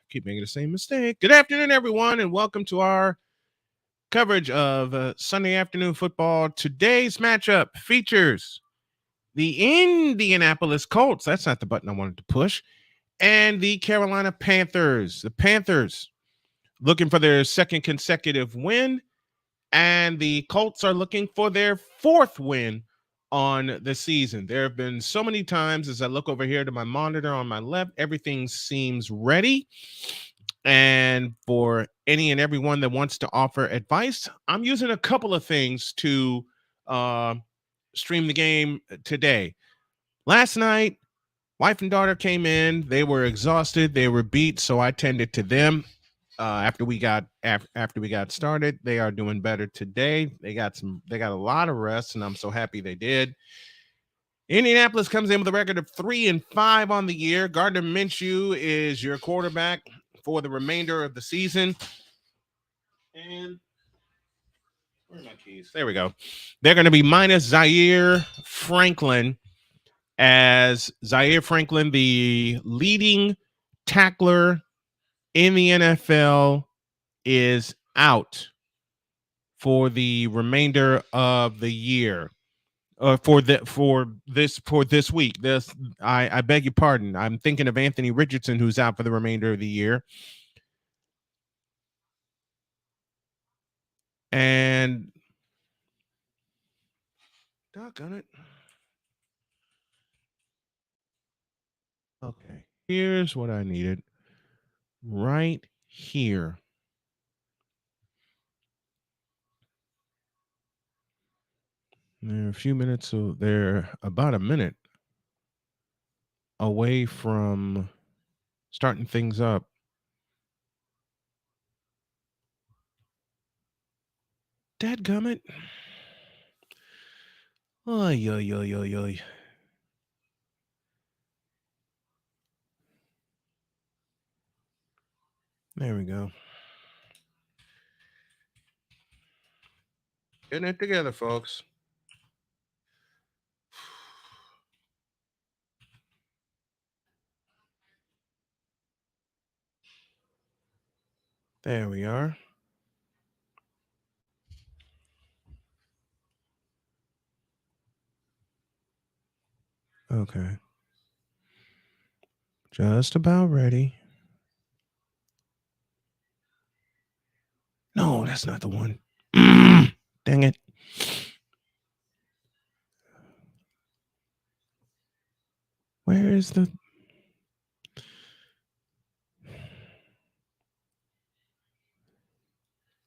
Keep making the same mistake. Good afternoon, everyone, and welcome to our coverage of Sunday afternoon football. Today's matchup features the Indianapolis Colts. That's not the button I wanted to push. And the Carolina Panthers. The Panthers looking for their second consecutive win, and the Colts are looking for their fourth win on the season. There have been so many times as I look over here to my monitor on my left, everything seems ready. And for any and everyone that wants to offer advice, I'm using a couple of things to stream the game today. Last night, wife and daughter came in. They were exhausted. They were beat, so I tended to them. After we got started, they are doing better today. They got a lot of rest, and I'm so happy they did. Indianapolis comes in with a record of 3-5 on the year. Gardner Minshew is your quarterback for the remainder of the season. And where are my keys? There we go. They're going to be minus Zaire Franklin, as Zaire Franklin, the leading tackler in the NFL, is out for the remainder of the year. For this week. I beg your pardon. I'm thinking of Anthony Richardson, who's out for the remainder of the year. And doggone it. Okay, here's what I needed. Right here. They're a few minutes, so they're about a minute away from starting things up. Dadgummit. Oy, oy, oy, oy, oy. There we go. Getting it together, folks. There we are. Okay. Just about ready. No, that's not the one. Dang it. Where is the...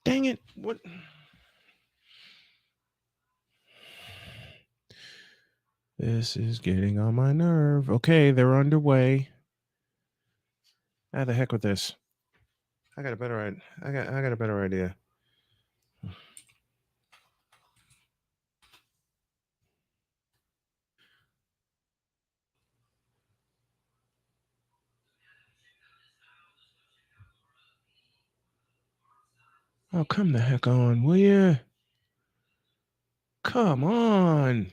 Dang it. What? This is getting on my nerve. Okay, they're underway. The heck with this. I got a better idea. Oh, come the heck on, will you? Come on.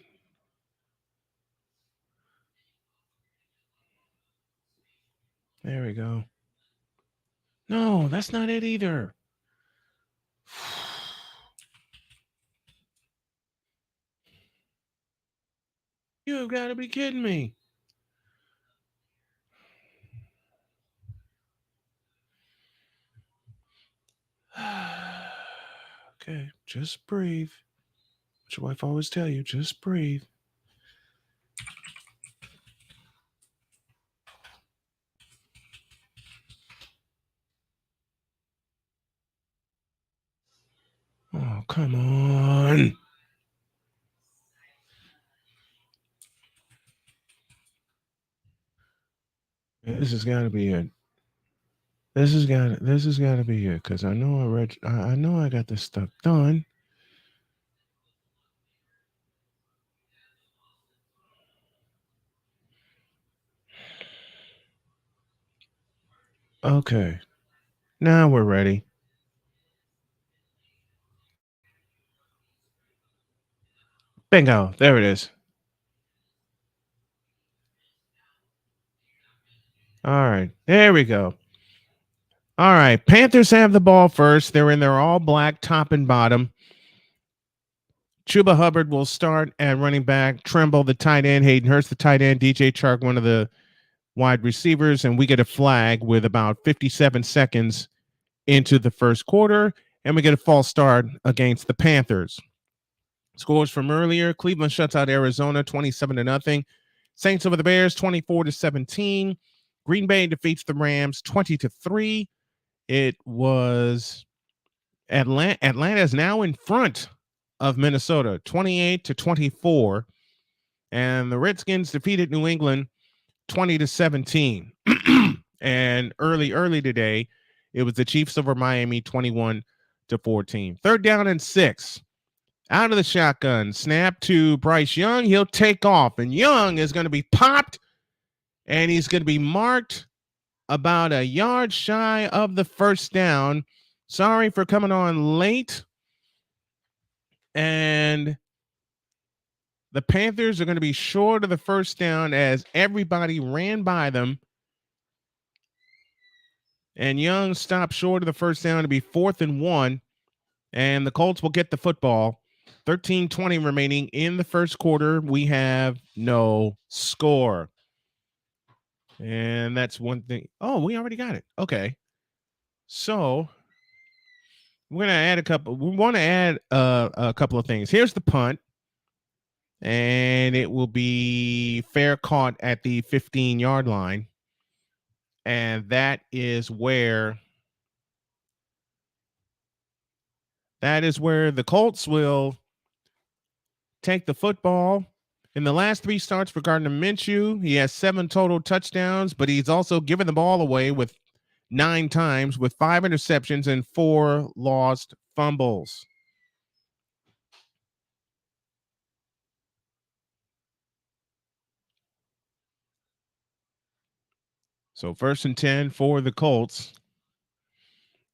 There we go. No, that's not it either. You've got to be kidding me. Okay, just breathe. What your wife always tell you, just breathe. Oh, come on. This has got to be it. This has got to be it, because I know I got this stuff done. Okay. Now we're ready. Bingo. There it is. All right. There we go. All right. Panthers have the ball first. They're in their all black top and bottom. Chuba Hubbard will start at running back. Tremble, the tight end. Hayden Hurst, the tight end. DJ Chark, one of the wide receivers. And we get a flag with about 57 seconds into the first quarter. And we get a false start against the Panthers. Scores from earlier: Cleveland shuts out Arizona 27-0. Saints over the Bears 24-17. Green Bay defeats the Rams 20-3. It was Atlanta is now in front of Minnesota 28-24. And the Redskins defeated New England 20-17. And early today, it was the Chiefs over Miami 21-14. 3rd down and 6. Out of the shotgun, snap to Bryce Young. He'll take off, and Young is going to be popped, and he's going to be marked about a yard shy of the first down. Sorry for coming on late. And the Panthers are going to be short of the first down as everybody ran by them. And Young stopped short of the first down to be 4th and 1. And the Colts will get the football. 13:20 remaining in the first quarter. We have no score. And that's one thing. Oh, we already got it. Okay. So we're going to add a couple. We want to add a couple of things. Here's the punt. And it will be fair caught at the 15-yard line. And that is where the Colts will take the football. In the last 3 starts for Gardner Minshew, he has 7 total touchdowns, but he's also given the ball away with 9 times with 5 interceptions and 4 lost fumbles. So 1st and 10 for the Colts.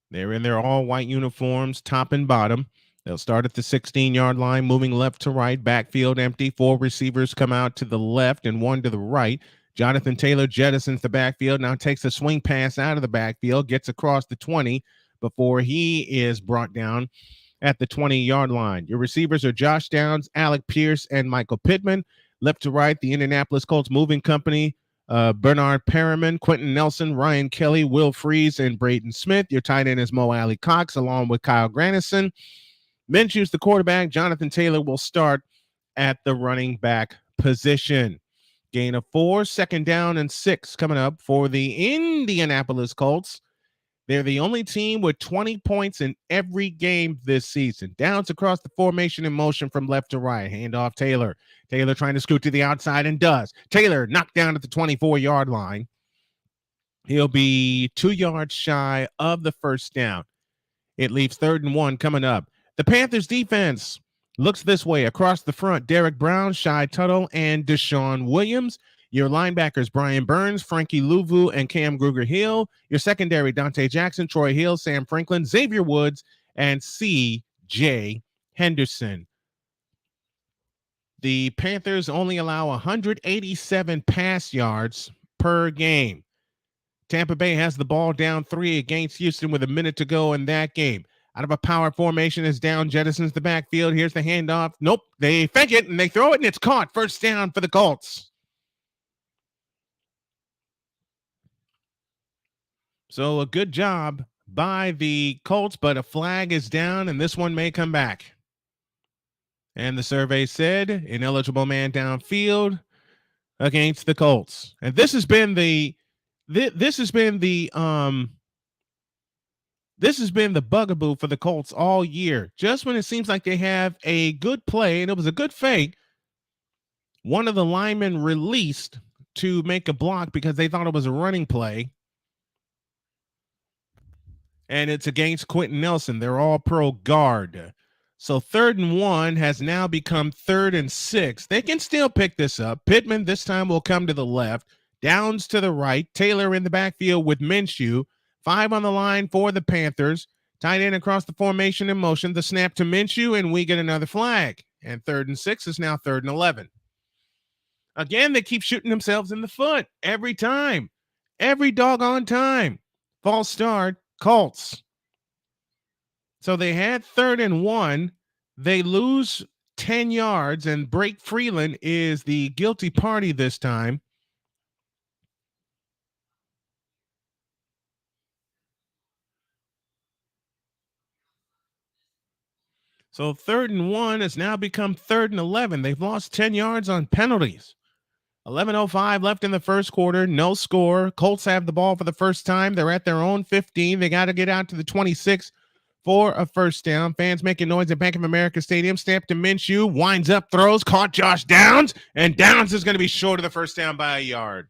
They're in their all-white uniforms, top and bottom. They'll start at the 16-yard line, moving left to right. Backfield empty. 4 receivers come out to the left and 1 to the right. Jonathan Taylor jettisons the backfield, now takes a swing pass out of the backfield, gets across the 20 before he is brought down at the 20-yard line. Your receivers are Josh Downs, Alec Pierce, and Michael Pittman. Left to right, the Indianapolis Colts moving company, Bernard Perriman, Quentin Nelson, Ryan Kelly, Will Freeze, and Braden Smith. Your tight end is Mo Alley Cox, along with Kyle Granison. Minshew's the quarterback. Jonathan Taylor will start at the running back position. Gain of 4, 2nd down and 6 coming up for the Indianapolis Colts. They're the only team with 20 points in every game this season. Downs across the formation in motion from left to right. Handoff Taylor. Taylor trying to scoot to the outside and does. Taylor knocked down at the 24-yard line. He'll be 2 yards shy of the first down. It leaves 3rd and 1 coming up. The Panthers defense looks this way. Across the front, Derek Brown, Shai Tuttle, and Deshaun Williams. Your linebackers, Brian Burns, Frankie Louvu, and Cam Gruger-Hill. Your secondary, Dante Jackson, Troy Hill, Sam Franklin, Xavier Woods, and C.J. Henderson. The Panthers only allow 187 pass yards per game. Tampa Bay has the ball down 3 against Houston with a minute to go in that game. Out of a power formation as Down jettisons the backfield. Here's the handoff. Nope. They fake it and they throw it and it's caught. 1st down for the Colts. So a good job by the Colts, but a flag is down and this one may come back. And the survey said ineligible man downfield against the Colts. And this has been the bugaboo for the Colts all year. Just when it seems like they have a good play, and it was a good fake, one of the linemen released to make a block because they thought it was a running play. And it's against Quentin Nelson. They're all pro guard. So 3rd and 1 has now become 3rd and 6. They can still pick this up. Pittman this time will come to the left. Downs to the right. Taylor in the backfield with Minshew. 5 on the line for the Panthers. Tight end across the formation in motion. The snap to Minshew, and we get another flag. And 3rd and 6 is now 3rd and 11. Again, they keep shooting themselves in the foot every time. Every doggone time. False start. Colts. So they had 3rd and 1. They lose 10 yards, and Blake Freeland is the guilty party this time. So 3rd and 1 has now become 3rd and 11. They've lost 10 yards on penalties. 11:05 left in the first quarter. No score. Colts have the ball for the first time. They're at their own 15. They got to get out to the 26 for a first down. Fans making noise at Bank of America Stadium. Snap to Minshew. Winds up, throws, caught Josh Downs. And Downs is going to be short of the first down by a yard.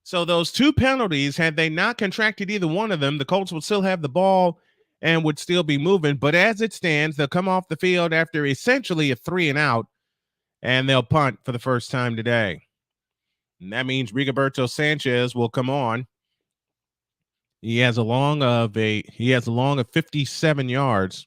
So those two penalties, had they not contracted either one of them, the Colts would still have the ball and would still be moving. But as it stands, they'll come off the field after essentially a 3 and out, and they'll punt for the first time today. And that means Rigoberto Sanchez will come on. He has a long of 57 yards.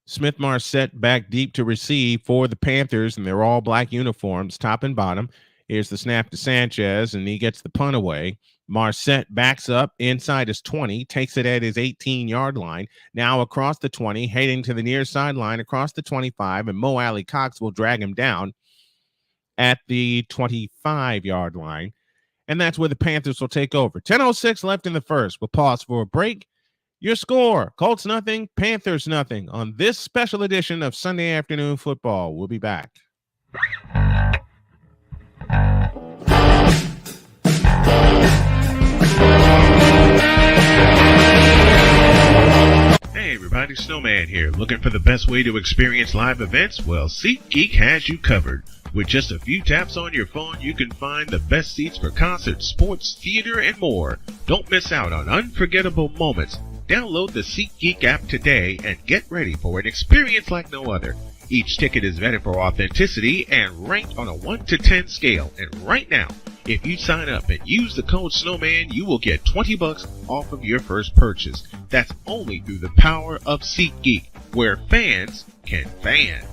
Smith Marset back deep to receive for the Panthers, and they're all black uniforms, top and bottom. Here's the snap to Sanchez, and he gets the punt away. Marset backs up inside his 20, takes it at his 18-yard line. Now across the 20, heading to the near sideline across the 25, and Mo Alley Cox will drag him down at the 25-yard line. And that's where the Panthers will take over. 10:06 left in the first. We'll pause for a break. Your score, Colts nothing, Panthers nothing on this special edition of Sunday Afternoon Football. We'll be back. Hey everybody, Snowman here. Looking for the best way to experience live events? Well, SeatGeek has you covered. With just a few taps on your phone, you can find the best seats for concerts, sports, theater, and more. Don't miss out on unforgettable moments. Download the SeatGeek app today and get ready for an experience like no other. Each ticket is vetted for authenticity and ranked on a 1 to 10 scale. And right now, if you sign up and use the code Snowman, you will get $20 off of your first purchase. That's only through the power of SeatGeek, where fans can fan.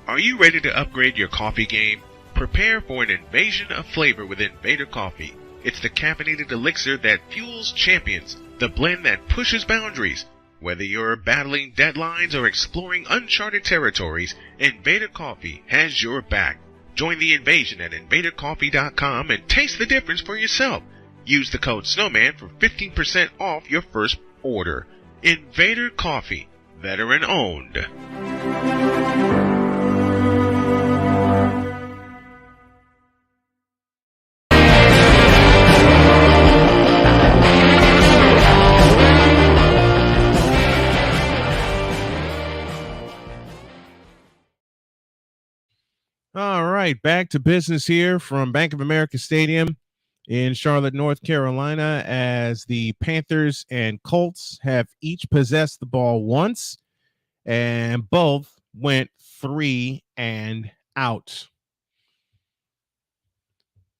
Are you ready to upgrade your coffee game? Prepare for an invasion of flavor with Invader Coffee. It's the caffeinated elixir that fuels champions, the blend that pushes boundaries. Whether you're battling deadlines or exploring uncharted territories, Invader Coffee has your back. Join the invasion at invadercoffee.com and taste the difference for yourself. Use the code Snowman for 15% off your first order. Invader Coffee, veteran owned. All right, back to business here from Bank of America Stadium in Charlotte, North Carolina, as the Panthers and Colts have each possessed the ball once, and both went 3 and out.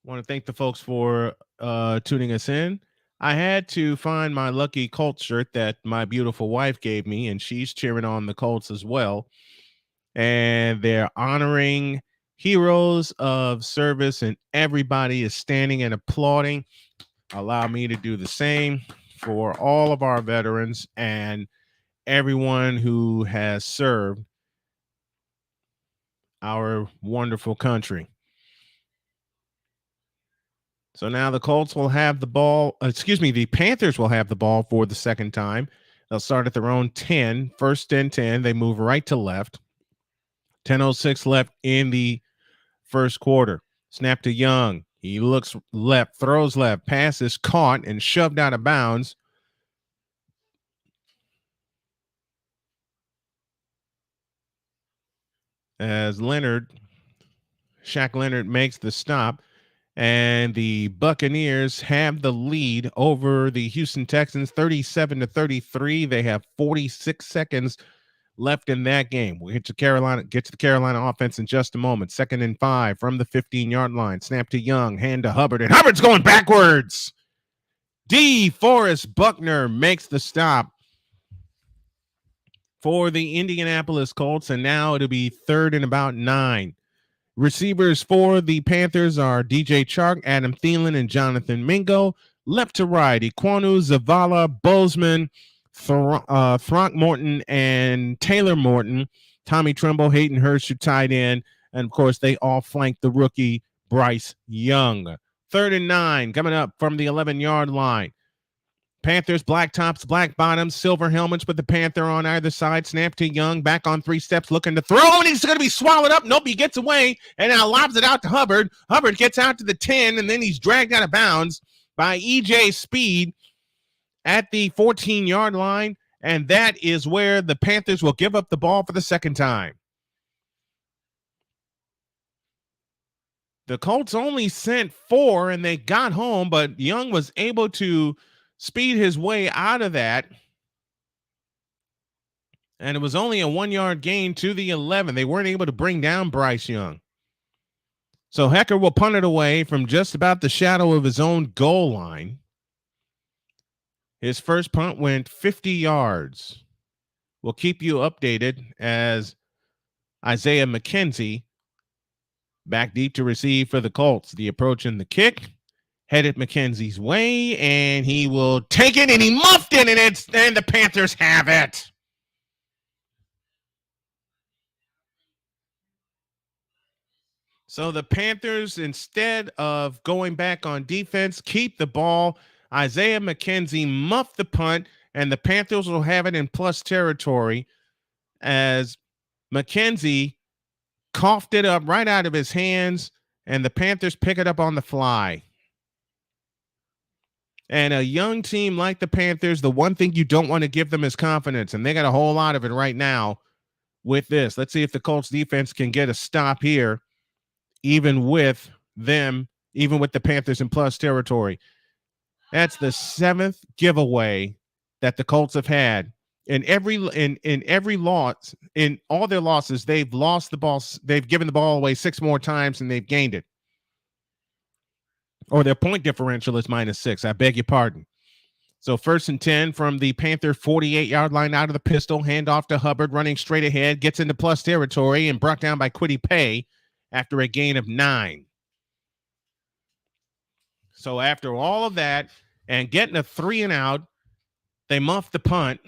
I want to thank the folks for tuning us in. I had to find my lucky Colts shirt that my beautiful wife gave me, and she's cheering on the Colts as well. And they're honoring heroes of service, and everybody is standing and applauding. Allow me to do the same for all of our veterans and everyone who has served our wonderful country. So now the Colts will have the ball. The Panthers will have the ball for the second time. They'll start at their own 10, first and 10. They move right to left. 10:06 left in the first quarter. Snap to Young. He looks left, throws left, pass is caught and shoved out of bounds. As Shaq Leonard makes the stop. And the Buccaneers have the lead over the Houston Texans 37-33. They have 46 seconds left in that game. We'll get to the Carolina offense in just a moment. 2nd and 5 from the 15-yard line. Snap to Young, hand to Hubbard, and Hubbard's going backwards. DeForest Buckner makes the stop for the Indianapolis Colts, and now it'll be 3rd and about 9. Receivers for the Panthers are DJ Chark, Adam Thielen, and Jonathan Mingo. Left to right, Iquanu, Zavala, Bozeman, Throckmorton, and Taylor Morton. Tommy Tremble, Hayden Hurst, your tight end. And, of course, they all flank the rookie Bryce Young. 3rd and 9 coming up from the 11-yard line. Panthers, black tops, black bottoms, silver helmets with the Panther on either side. Snap to Young, back on 3 steps, looking to throw, and he's going to be swallowed up. Nope, he gets away, and now lobs it out to Hubbard. Hubbard gets out to the 10, and then he's dragged out of bounds by E.J. Speed at the 14-yard line, and that is where the Panthers will give up the ball for the second time. The Colts only sent 4, and they got home, but Young was able to speed his way out of that. And it was only a 1-yard gain to the 11. They weren't able to bring down Bryce Young. So Hecker will punt it away from just about the shadow of his own goal line. His first punt went 50 yards. We'll keep you updated as Isaiah McKenzie back deep to receive for the Colts. The approach and the kick headed McKenzie's way, and he will take it, and he muffed it, and the Panthers have it. So the Panthers, instead of going back on defense, keep the ball. Isaiah McKenzie muffed the punt, and the Panthers will have it in plus territory as McKenzie coughed it up right out of his hands, and the Panthers pick it up on the fly. And a young team like the Panthers, the one thing you don't want to give them is confidence, and they got a whole lot of it right now with this. Let's see if the Colts defense can get a stop here, even with the Panthers in plus territory. That's the 7th giveaway that the Colts have had. In every loss, in all their losses, they've lost the ball. They've given the ball away 6 more times, and they've gained it. Or their point differential is -6. I beg your pardon. So 1st and 10 from the Panther 48-yard line out of the pistol. Handoff to Hubbard, running straight ahead, gets into plus territory and brought down by Kwity Paye after a gain of 9. So after all of that and getting a 3 and out, they muff the punt.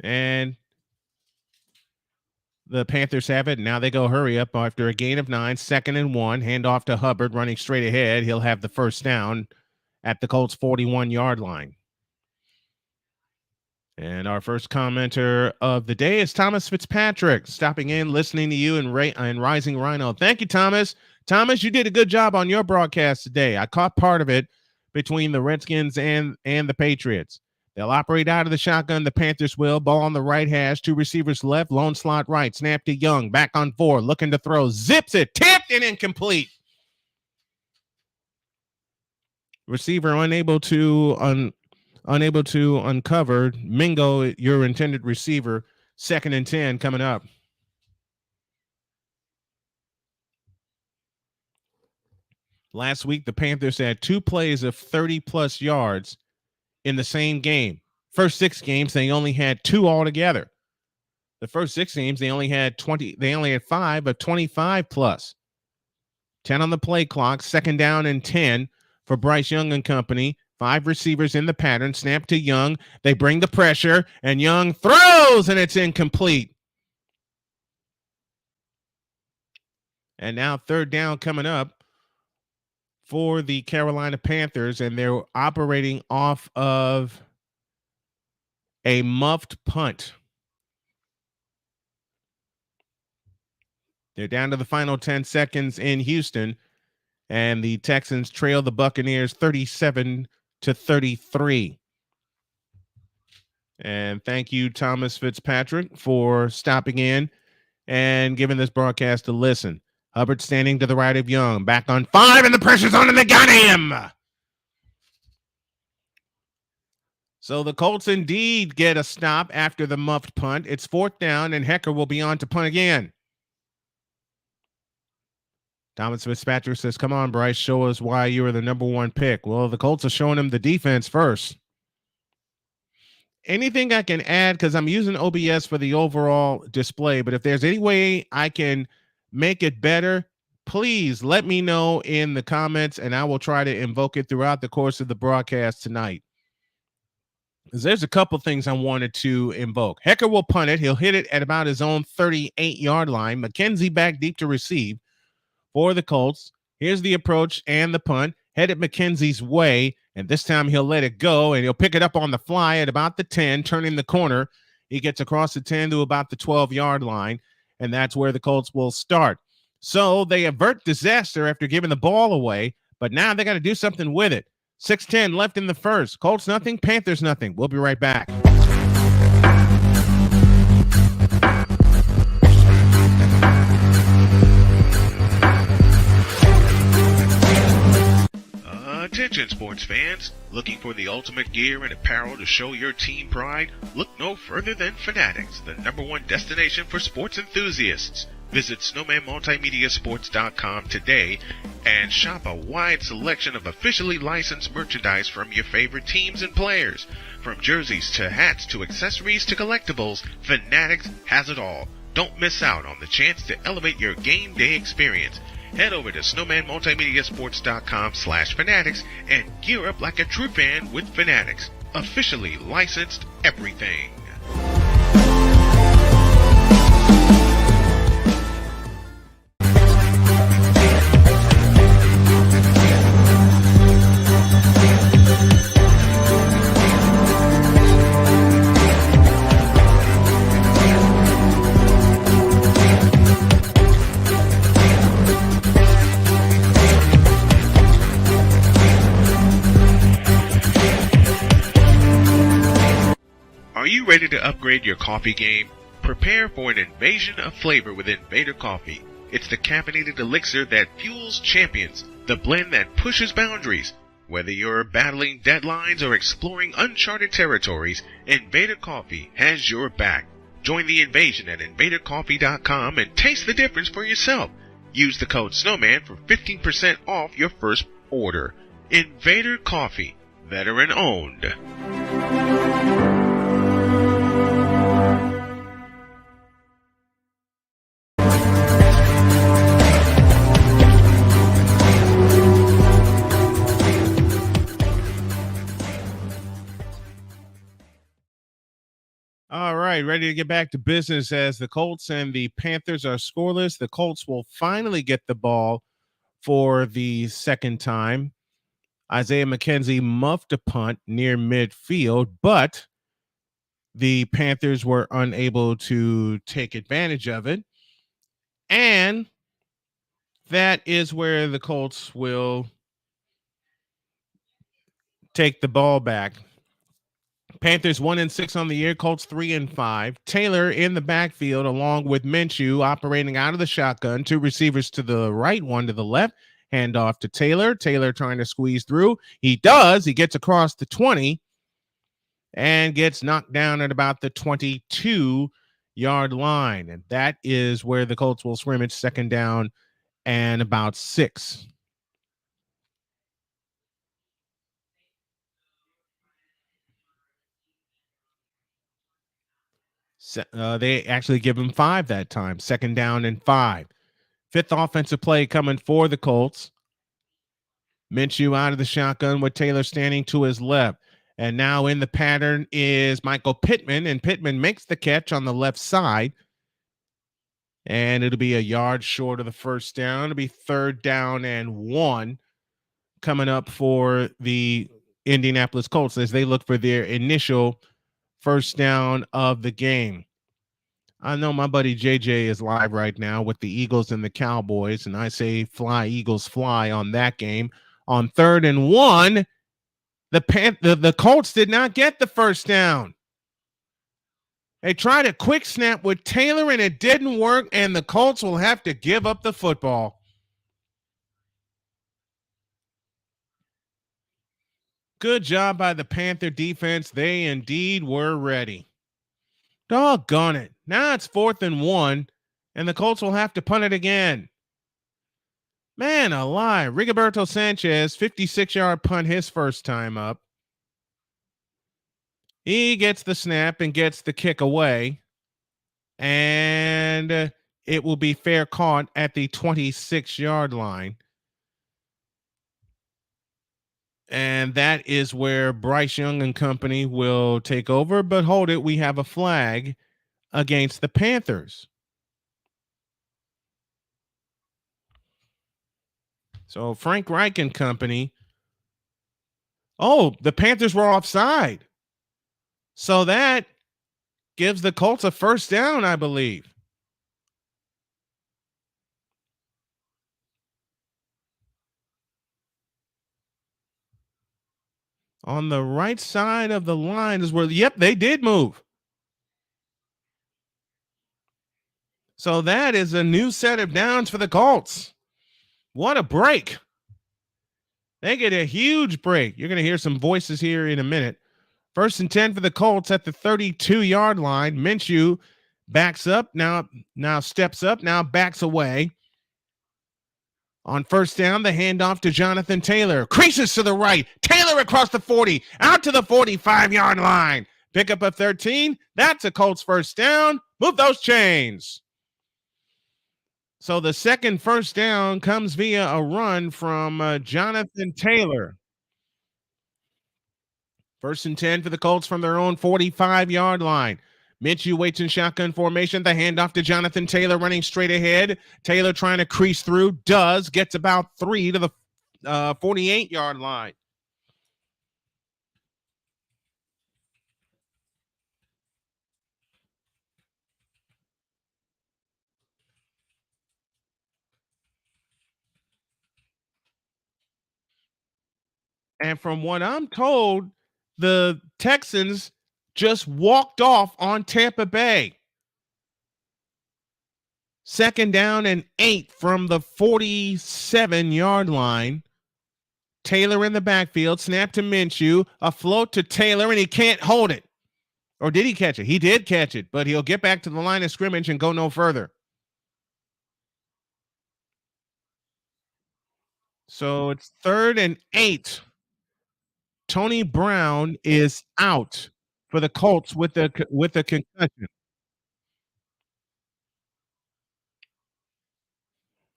And the Panthers have it. Now they go hurry up after a gain of 9, 2nd and 1. Handoff to Hubbard, running straight ahead. He'll have the first down at the Colts 41-yard line. And our first commenter of the day is Thomas Fitzpatrick, stopping in, listening to you and Rising Rhino. Thank you, Thomas. Thomas, you did a good job on your broadcast today. I caught part of it between the Redskins and the Patriots. They'll operate out of the shotgun. The Panthers will. Ball on the right hash. 2 receivers left. Lone slot right. Snap to Young. Back on 4. Looking to throw. Zips it. Tipped and incomplete. Receiver unable to uncover. Mingo, your intended receiver. 2nd and 10 coming up. Last week, the Panthers had 2 plays of 30-plus yards in the same game. First 6 games, they only had 2 altogether. The first 6 games, they only had 5 of 25 plus. 10 on the play clock, 2nd down and 10 for Bryce Young and company. 5 receivers in the pattern. Snap to Young. They bring the pressure, and Young throws, and it's incomplete. And now 3rd down coming up for the Carolina Panthers, and they're operating off of a muffed punt. They're down to the final 10 seconds in Houston, and the Texans trail the Buccaneers 37-33. And thank you, Thomas Fitzpatrick, for stopping in and giving this broadcast a listen. Hubbard standing to the right of Young. Back on 5, and the pressure's on, and they got him. So the Colts indeed get a stop after the muffed punt. It's 4th down, and Hecker will be on to punt again. Thomas Fitzpatrick says, come on, Bryce, show us why you were the number 1 pick. Well, the Colts are showing him the defense first. Anything I can add, because I'm using OBS for the overall display, but if there's any way I can make it better, please let me know in the comments, and I will try to invoke it throughout the course of the broadcast tonight. There's a couple things I wanted to invoke. Hecker will punt it. He'll hit it at about his own 38-yard line. McKenzie back deep to receive for the Colts. Here's the approach and the punt. Headed McKenzie's way, and this time he'll let it go, and he'll pick it up on the fly at about the 10, turning the corner. He gets across the 10 to about the 12-yard line, and that's where the Colts will start. So they avert disaster after giving the ball away, but now they got to do something with it. 6:10 left in the first. Colts nothing, Panthers nothing. We'll be right back. Attention sports fans, looking for the ultimate gear and apparel to show your team pride? Look no further than Fanatics, the #1 destination for sports enthusiasts. Visit snowmanmultimediasports.com today and shop a wide selection of officially licensed merchandise from your favorite teams and players. From jerseys to hats to accessories to collectibles, Fanatics has it all. Don't miss out on the chance to elevate your game day experience. Head over to snowmanmultimediasports.com/fanatics and gear up like a true fan with Fanatics. Officially licensed everything. Are you ready to upgrade your coffee game? Prepare for an invasion of flavor with Invader Coffee. It's the caffeinated elixir that fuels champions, the blend that pushes boundaries. Whether you're battling deadlines or exploring uncharted territories, Invader Coffee has your back. Join the invasion at invadercoffee.com and taste the difference for yourself. Use the code SNOWMAN for 15% off your first order. Invader Coffee, veteran owned. All right, ready to get back to business as the Colts and the Panthers are scoreless. The Colts will finally get the ball for the second time. Isaiah McKenzie muffed a punt near midfield, but the Panthers were unable to take advantage of it. And that is where the Colts will take the ball back. Panthers 1-6 on the year, Colts 3-5. Taylor in the backfield along with Minshew operating out of the shotgun. 2 receivers to the right, 1 to the left. Hand off to Taylor. Taylor trying to squeeze through. He does. He gets across the 20 and gets knocked down at about the 22-yard line. And that is where the Colts will scrimmage, second down and about 6. They actually give him 5 that time. Second down and 5. 5th offensive play coming for the Colts. Minshew out of the shotgun with Taylor standing to his left. And now in the pattern is Michael Pittman, and Pittman makes the catch on the left side. And it'll be a yard short of the first down. It'll be 3rd down and 1 coming up for the Indianapolis Colts as they look for their initial first down of the game. I know my buddy JJ is live right now with the Eagles and the Cowboys, and I say fly, Eagles, fly on that game. On 3rd and 1, the Colts did not get the first down. They tried a quick snap with Taylor and it didn't work, and the Colts will have to give up the football. Good job by the Panther defense. They indeed were ready. Doggone it. Now it's 4th and 1, and the Colts will have to punt it again. Man alive. Rigoberto Sanchez, 56-yard punt his first time up. He gets the snap and gets the kick away. And it will be fair caught at the 26-yard line. And that is where Bryce Young and company will take over. But hold it, we have a flag against the Panthers. So Frank Reich and company. Oh, the Panthers were offside. So that gives the Colts a first down, I believe. On the right side of the line is where, yep, they did move. So that is a new set of downs for the Colts. What a break. They get a huge break. You're going to hear some voices here in a minute. 1st and 10 for the Colts at the 32-yard line. Minshew backs up, now steps up, now backs away. On 1st down, the handoff to Jonathan Taylor. Creases to the right. Taylor across the 40, out to the 45-yard line. Pick up a 13. That's a Colts first down. Move those chains. So the second first down comes via a run from Jonathan Taylor. 1st and 10 for the Colts from their own 45-yard line. Minshew waits in shotgun formation. The handoff to Jonathan Taylor running straight ahead. Taylor trying to crease through. Gets about 3 to the 48-yard line. And from what I'm told, the Texans just walked off on Tampa Bay. 2nd down and 8 from the 47-yard line. Taylor in the backfield, snap to Minshew, a float to Taylor, and he can't hold it. Or did he catch it? He did catch it, but he'll get back to the line of scrimmage and go no further. So it's 3rd and 8. Tony Brown is out for the Colts with a concussion.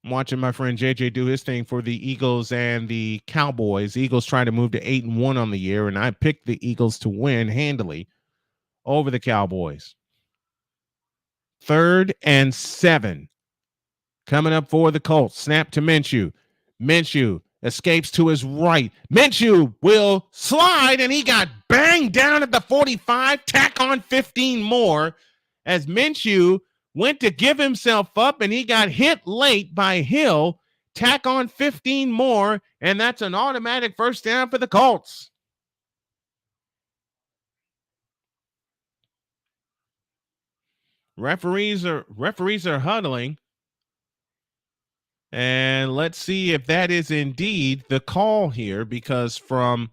I'm watching my friend JJ do his thing for the Eagles and the Cowboys. The Eagles trying to move to 8-1 on the year, and I picked the Eagles to win handily over the Cowboys. 3rd and 7 coming up for the Colts. Snap to Minshew. Minshew escapes to his right. Minshew will slide, and he got banged down at the 45. Tack on 15 more as Minshew went to give himself up, and he got hit late by Hill. Tack on 15 more, and that's an automatic first down for the Colts. Referees are huddling. And let's see if that is indeed the call here, because from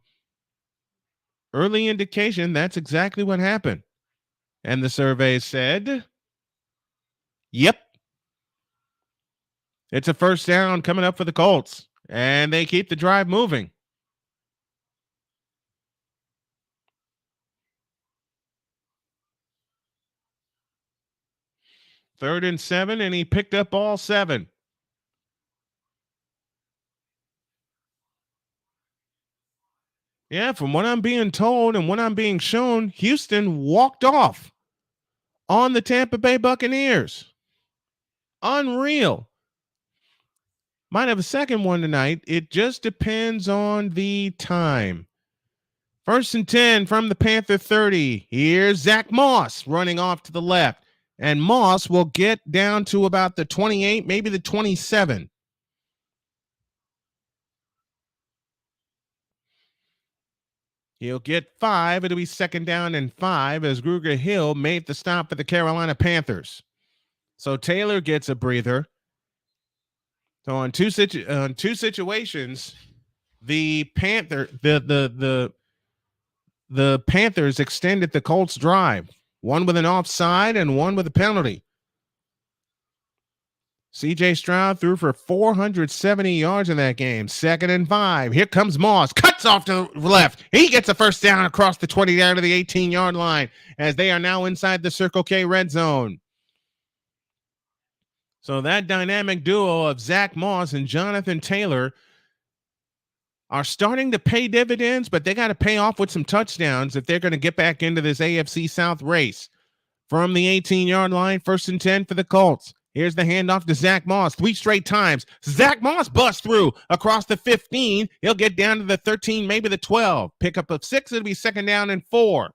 early indication, that's exactly what happened. And the survey said, yep, it's a first down coming up for the Colts, and they keep the drive moving. Third and 7, and he picked up all 7. Yeah, from what I'm being told and what I'm being shown, Houston walked off on the Tampa Bay Buccaneers. Unreal. Might have a second one tonight. It just depends on the time. 1st and 10 from the Panther 30. Here's Zach Moss running off to the left. And Moss will get down to about the 28, maybe the 27. He'll get 5. It'll be 2nd down and 5 as Gruger Hill made the stop for the Carolina Panthers. So Taylor gets a breather. So on two situations, the Panthers extended the Colts drive, one with an offside and one with a penalty. C.J. Stroud threw for 470 yards in that game. 2nd and 5. Here comes Moss. Cuts off to the left. He gets a first down across the 20 down to the 18-yard line as they are now inside the Circle K red zone. So that dynamic duo of Zach Moss and Jonathan Taylor are starting to pay dividends, but they got to pay off with some touchdowns if they're going to get back into this AFC South race. From the 18-yard line, 1st and 10 for the Colts. Here's the handoff to Zach Moss 3 straight times. Zach Moss busts through across the 15. He'll get down to the 13, maybe the 12. Pickup of 6. It'll be 2nd down and 4.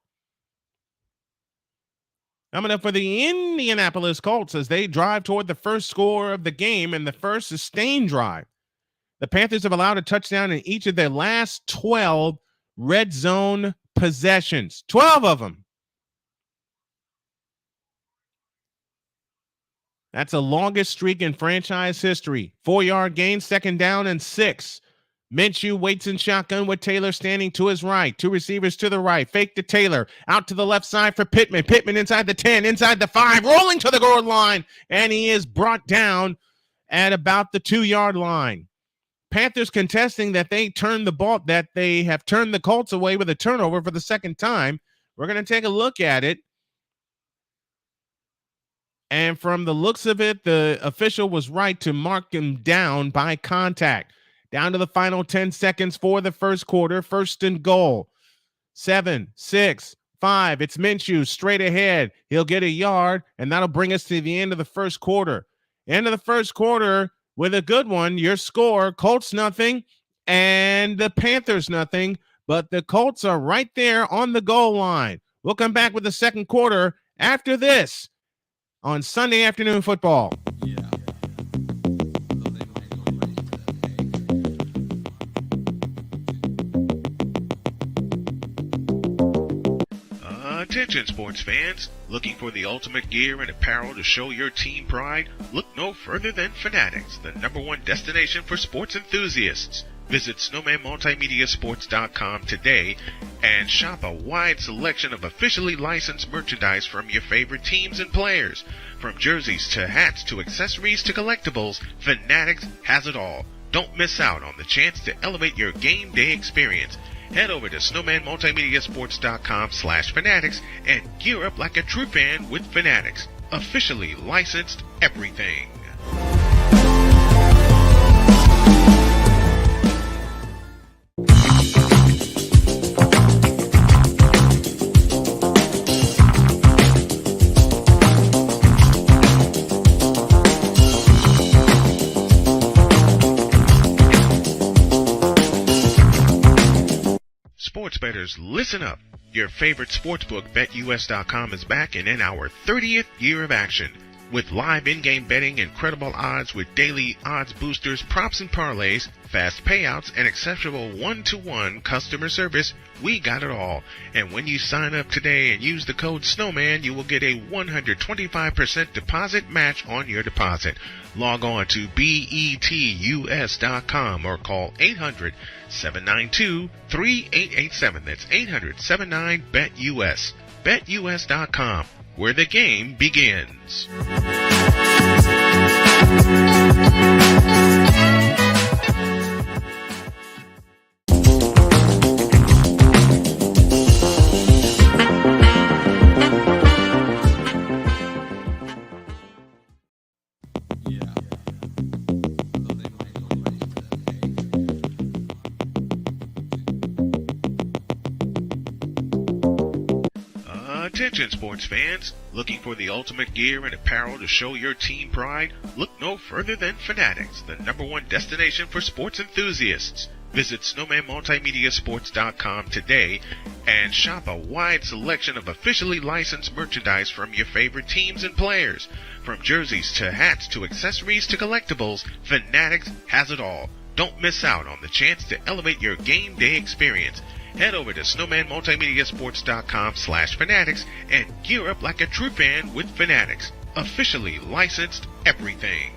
Coming up for the Indianapolis Colts as they drive toward the first score of the game and the first sustained drive. The Panthers have allowed a touchdown in each of their last 12 red zone possessions. 12 of them. That's the longest streak in franchise history. 4-yard gain, 2nd down and 6. Minshew waits in shotgun with Taylor standing to his right. 2 receivers to the right. Fake to Taylor. Out to the left side for Pittman. Pittman inside the 10, inside the 5, rolling to the goal line. And he is brought down at about the 2-yard line. Panthers contesting that they turned the ball, that they have turned the Colts away with a turnover for the 2nd time. We're going to take a look at it. And from the looks of it, the official was right to mark him down by contact. Down to the final 10 seconds for the first quarter. 1st and goal. 7, 6, 5. It's Minshew straight ahead. He'll get a yard, and that'll bring us to the end of the first quarter. End of the first quarter with a good one. Your score, Colts nothing and the Panthers nothing. But the Colts are right there on the goal line. We'll come back with the second quarter after this on Sunday Afternoon Football. Yeah. Attention sports fans, looking for the ultimate gear and apparel to show your team pride? Look no further than Fanatics, the #1 destination for sports enthusiasts. Visit SnowmanMultimediaSports.com today and shop a wide selection of officially licensed merchandise from your favorite teams and players. From jerseys to hats to accessories to collectibles, Fanatics has it all. Don't miss out on the chance to elevate your game day experience. Head over to SnowmanMultimediaSports.com/Fanatics and gear up like a true fan with Fanatics. Officially licensed everything. Sports bettors, listen up. Your favorite sportsbook, BetUS.com, is back and in our 30th year of action. With live in-game betting, incredible odds with daily odds boosters, props and parlays, fast payouts, and exceptional one-to-one customer service, we got it all. And when you sign up today and use the code Snowman, you will get a 125% deposit match on your deposit. Log on to betus.com or call 800-792-3887. That's 800-79-BET-US. BetUS.com, where the game begins. Attention sports fans, looking for the ultimate gear and apparel to show your team pride? Look no further than Fanatics, the #1 destination for sports enthusiasts. Visit SnowmanMultimediaSports.com today and shop a wide selection of officially licensed merchandise from your favorite teams and players. From jerseys to hats to accessories to collectibles, Fanatics has it all. Don't miss out on the chance to elevate your game day experience. Head over to snowmanmultimediasports.com/fanatics and gear up like a true fan with Fanatics. Officially licensed everything.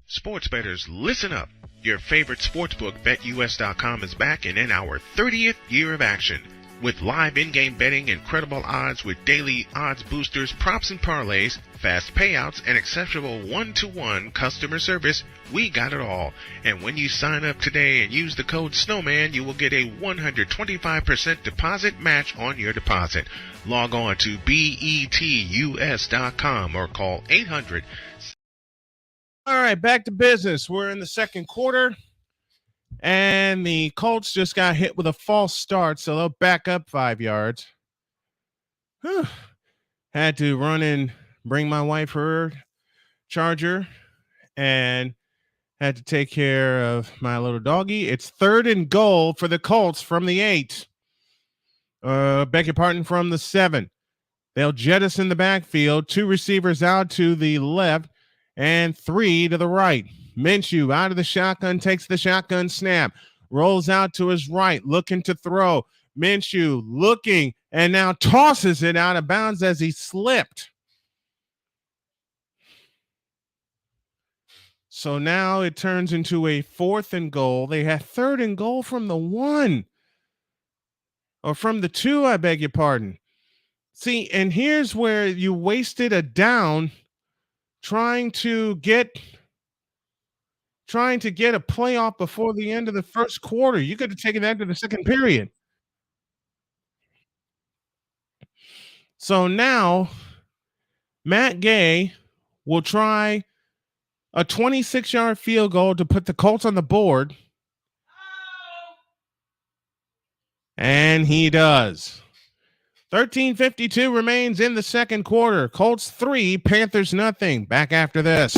Sports bettors, listen up. Your favorite sportsbook, BetUS.com, is back and in our 30th year of action. With live in-game betting, incredible odds with daily odds boosters, props and parlays, fast payouts, and exceptional one-to-one customer service, we got it all. And when you sign up today and use the code SNOWMAN, you will get a 125% deposit match on your deposit. Log on to betus.com or call 800. All right, back to business. We're in the second quarter, and the Colts just got hit with a false start, so they'll back up 5 yards. Had to run and bring my wife her charger, and had to take care of my little doggy. It's 3rd and goal for the Colts from the 8. Beg your pardon, from the 7. They'll jettison the backfield. 2 receivers out to the left and 3 to the right. Minshew out of the shotgun, takes the shotgun snap, rolls out to his right, looking to throw. Minshew looking and now tosses it out of bounds as he slipped. So now it turns into a 4th and goal. They had 3rd and goal from the 1. Or from the 2, I beg your pardon. See, and here's where you wasted a down trying to get a playoff before the end of the first quarter. You could have taken that to the second period. So now Matt Gay will try a 26-yard field goal to put the Colts on the board. And he does. 13:52 remains in the second quarter. Colts 3, Panthers nothing. Back after this.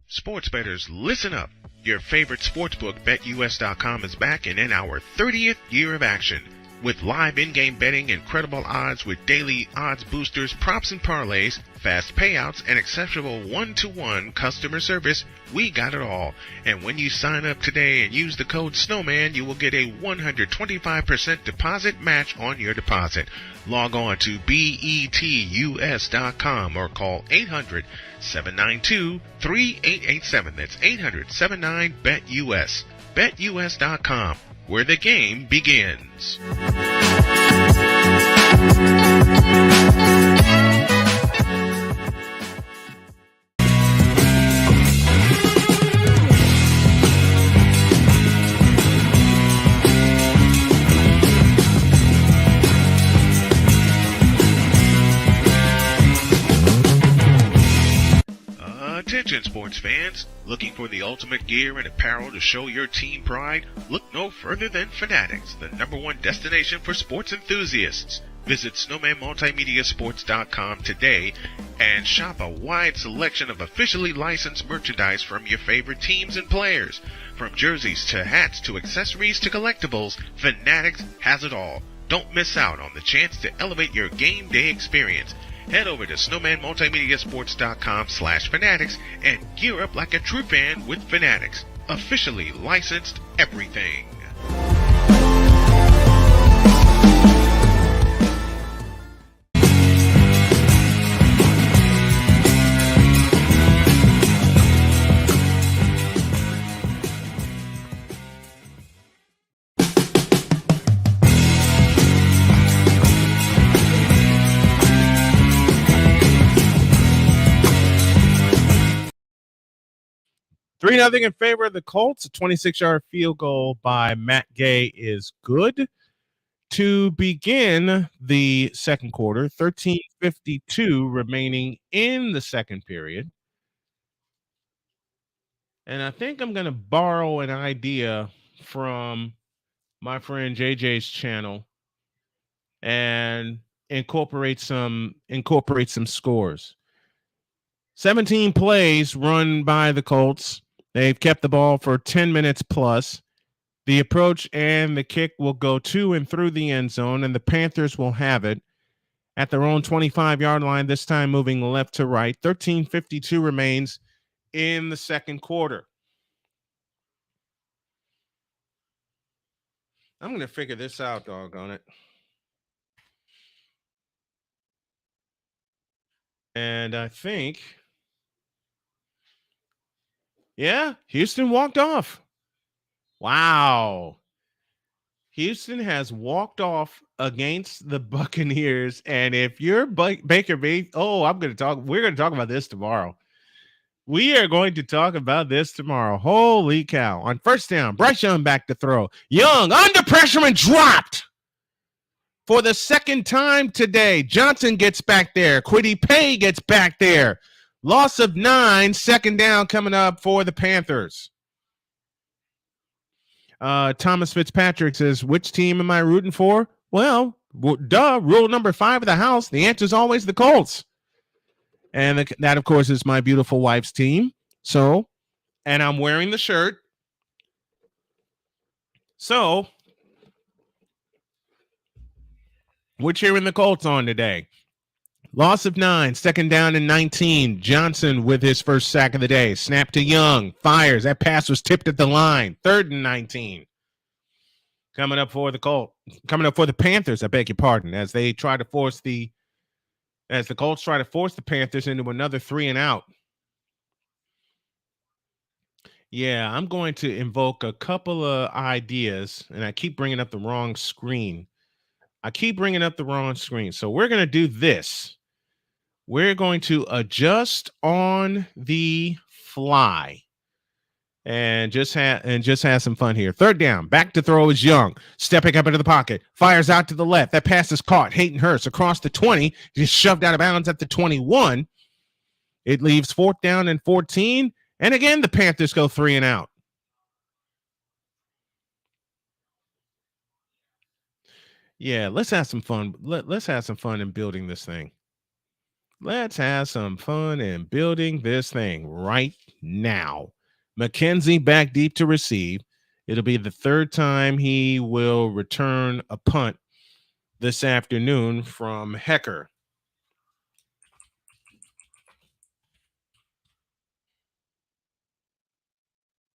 Sports bettors, listen up. Your favorite sportsbook, BetUS.com, is back and in our 30th year of action. With live in-game betting, incredible odds with daily odds boosters, props and parlays, fast payouts, and exceptional one-to-one customer service, we got it all. And when you sign up today and use the code SNOWMAN, you will get a 125% deposit match on your deposit. Log on to betus.com or call 800-792-3887. That's 800-79-BET-US. BetUS.com, where the game begins. Attention sports fans, looking for the ultimate gear and apparel to show your team pride? Look no further than Fanatics, the #1 destination for sports enthusiasts. Visit snowmanmultimediasports.com today and shop a wide selection of officially licensed merchandise from your favorite teams and players. From jerseys to hats to accessories to collectibles, Fanatics has it all. Don't miss out on the chance to elevate your game day experience. Head over to snowmanmultimediasports.com/fanatics and gear up like a true fan with Fanatics. Officially licensed everything. Three nothing in favor of the Colts. A 26-yard field goal by Matt Gay is good to begin the second quarter. 13:52 remaining in the second period. And I think I'm going to borrow an idea from my friend JJ's channel and incorporate some scores. 17 plays run by the Colts. They've kept the ball for 10 minutes plus. The approach and the kick will go to and through the end zone, and the Panthers will have it at their own 25-yard line, this time moving left to right. 13:52 remains in the second quarter. I'm going to figure this out, doggone it. And I think, yeah, Houston walked off. Wow. Houston has walked off against the Buccaneers. And if you're Baker Mayfield, we're going to talk about this tomorrow. We are going to talk about this tomorrow. Holy cow. On first down, Bryce Young back to throw. Young under pressure and dropped. For the second time today, Johnson gets back there. Kwity Paye gets back there. Loss of 9, second down coming up for the Panthers. Thomas Fitzpatrick says, which team am I rooting for? Well, duh, rule number 5 of the house. The answer is always the Colts. And that, of course, is my beautiful wife's team. So, and I'm wearing the shirt. So, we're cheering the Colts on today. Loss of 9, second down and 19. Johnson with his first sack of the day. Snap to Young. Fires. That pass was tipped at the line. 3rd and 19. Coming up for the Panthers, I beg your pardon, as the Colts try to force the Panthers into another 3 and out. Yeah, I'm going to invoke a couple of ideas, and I keep bringing up the wrong screen. So we're going to do this. We're going to adjust on the fly and just have some fun here. Third down, back to throw is Young. Stepping up into the pocket, fires out to the left. That pass is caught. Hayden Hurst across the 20, just shoved out of bounds at the 21. It leaves 4th down and 14. And again, the Panthers go 3 and out. Yeah, let's have some fun. Let's have some fun in building this thing. Let's have some fun in building this thing right now. McKenzie back deep to receive. It'll be the 3rd time he will return a punt this afternoon from Hecker.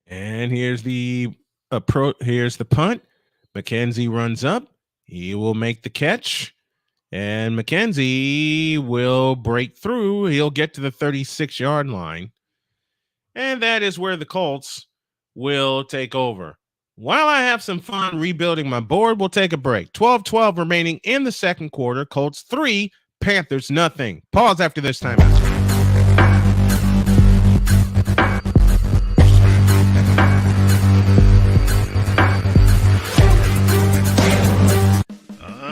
And here's the approach. Here's the punt. McKenzie runs up. He will make the catch. And McKenzie will break through. He'll get to the 36-yard line. And that is where the Colts will take over. While I have some fun rebuilding my board, we'll take a break. 12-12 remaining in the second quarter. Colts 3, Panthers nothing. Pause after this timeout.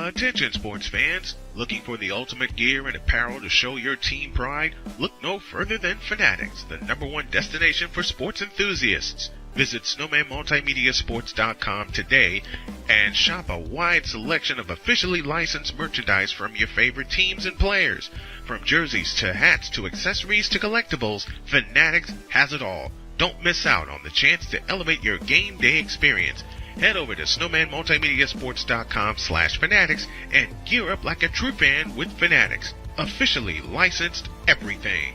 Attention sports fans, looking for the ultimate gear and apparel to show your team pride? Look no further than Fanatics, the #1 destination for sports enthusiasts. Visit snowmanmultimediasports.com today and shop a wide selection of officially licensed merchandise from your favorite teams and players. From jerseys to hats to accessories to collectibles, Fanatics has it all. Don't miss out on the chance to elevate your game day experience. Head over to snowmanmultimediasports.com/fanatics and gear up like a true fan with Fanatics. Officially licensed everything.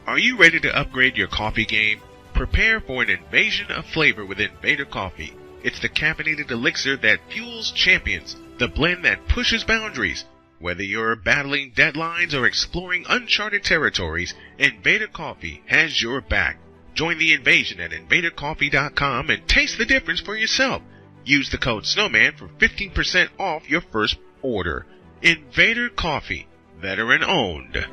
Are you ready to upgrade your coffee game? Prepare for an invasion of flavor with Invader Coffee. It's the caffeinated elixir that fuels champions, the blend that pushes boundaries. Whether you're battling deadlines or exploring uncharted territories, Invader Coffee has your back. Join the invasion at invadercoffee.com and taste the difference for yourself. Use the code Snowman for 15% off your first order. Invader Coffee, veteran owned.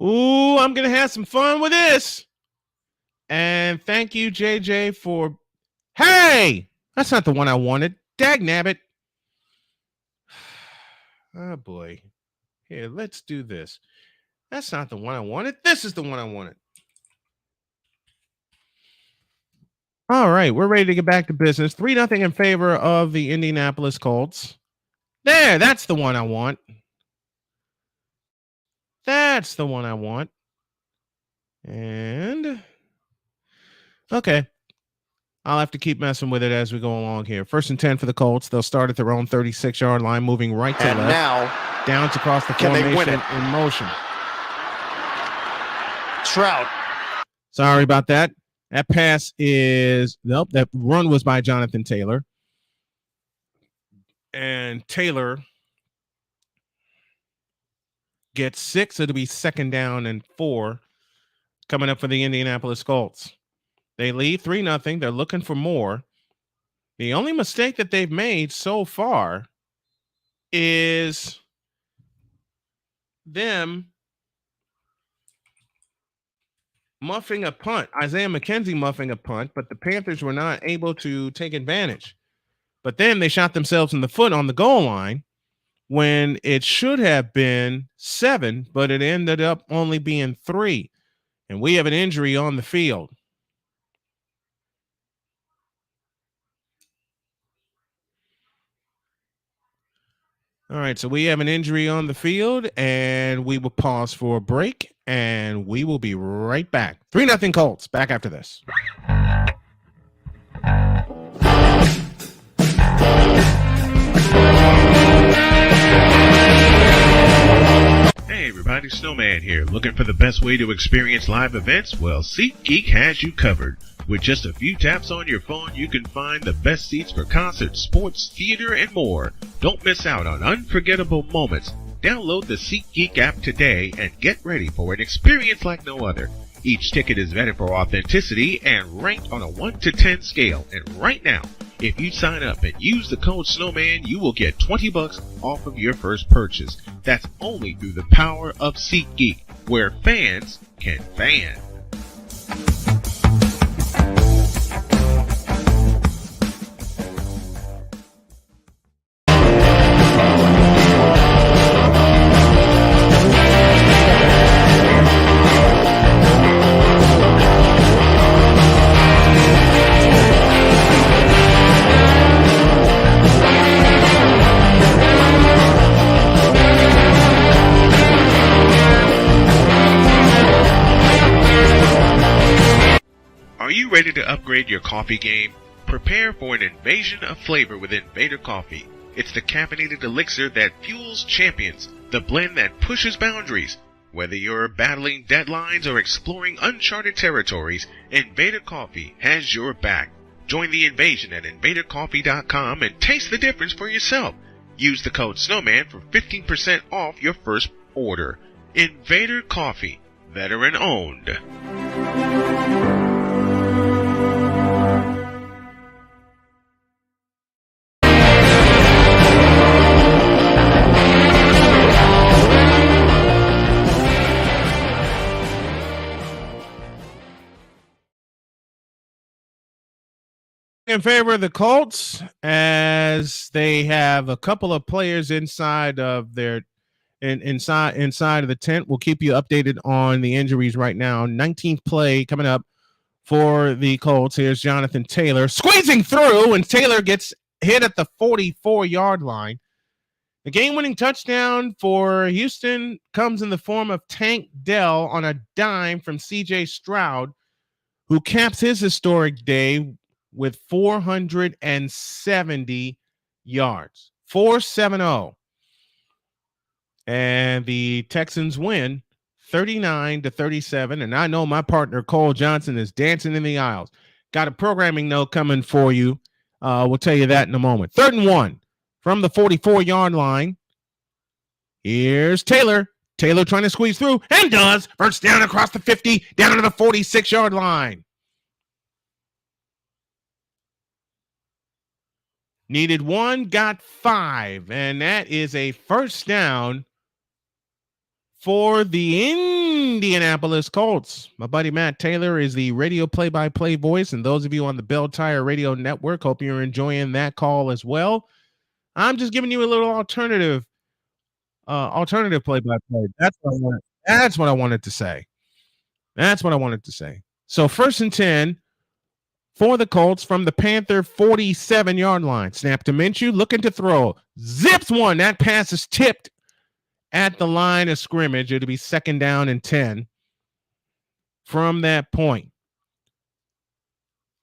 Ooh, I'm going to have some fun with this. And thank you, JJ, for... Hey! That's not the one I wanted. Dagnabbit. Oh, boy. Here, let's do this. That's not the one I wanted. This is the one I wanted. All right, we're ready to get back to business. 3-0 in favor of the Indianapolis Colts. There, that's the one I want. That's the one I want. And okay. I'll have to keep messing with it as we go along here. 1st and 10 for the Colts. They'll start at their own 36-yard line, moving right to left. Now, down to cross the formation in motion. Stroud. Sorry about that. That pass is... Nope, that run was by Jonathan Taylor. And Taylor gets 6. It'll be 2nd down and 4 coming up for the Indianapolis Colts. They lead 3-0. They're looking for more. The only mistake that they've made so far is them muffing a punt. Isaiah McKenzie muffing a punt, but the Panthers were not able to take advantage. But then they shot themselves in the foot on the goal line when it should have been 7, but it ended up only being 3. And we have an injury on the field. All right, so we have an injury on the field, and we will pause for a break, and we will be right back. 3-0 Colts, back after this. Hey everybody, Snowman here. Looking for the best way to experience live events? Well, SeatGeek has you covered. With just a few taps on your phone, you can find the best seats for concerts, sports, theater, and more. Don't miss out on unforgettable moments. Download the SeatGeek app today and get ready for an experience like no other. Each ticket is vetted for authenticity and ranked on a 1 to 10 scale. And right now, if you sign up and use the code Snowman, you will get $20 off of your first purchase. That's only through the power of SeatGeek, where fans can fan. Are you ready to upgrade your coffee game? Prepare for an invasion of flavor with Invader Coffee. It's the caffeinated elixir that fuels champions, the blend that pushes boundaries. Whether you're battling deadlines or exploring uncharted territories, Invader Coffee has your back. Join the invasion at invadercoffee.com and taste the difference for yourself. Use the code Snowman for 15% off your first order. Invader Coffee, veteran owned. In favor of the Colts, as they have a couple of players inside of their inside of the tent. We'll keep you updated on the injuries right now. 19th play coming up for the Colts. Here's Jonathan Taylor squeezing through, and Taylor gets hit at the 44-yard line. The game-winning touchdown for Houston comes in the form of Tank Dell on a dime from C.J. Stroud, who caps his historic day with 470 yards. 470. And the Texans win 39-37. And I know my partner, Cole Johnson, is dancing in the aisles. Got a programming note coming for you. We'll tell you that in a moment. 3rd and 1 from the 44-yard line. Here's Taylor. Taylor trying to squeeze through and does. First down across the 50, down to the 46-yard line. Needed 1, got 5, and that is a first down for the Indianapolis Colts. My buddy Matt Taylor is the radio play-by-play voice, and those of you on the Bell Tire Radio Network, hope you're enjoying that call as well. I'm just giving you a little alternative play-by-play. That's what I wanted to say. So 1st and 10 for the Colts from the Panther 47-yard line. Snap to Minshew, looking to throw. Zips one. That pass is tipped at the line of scrimmage. It'll be 2nd down and 10 from that point.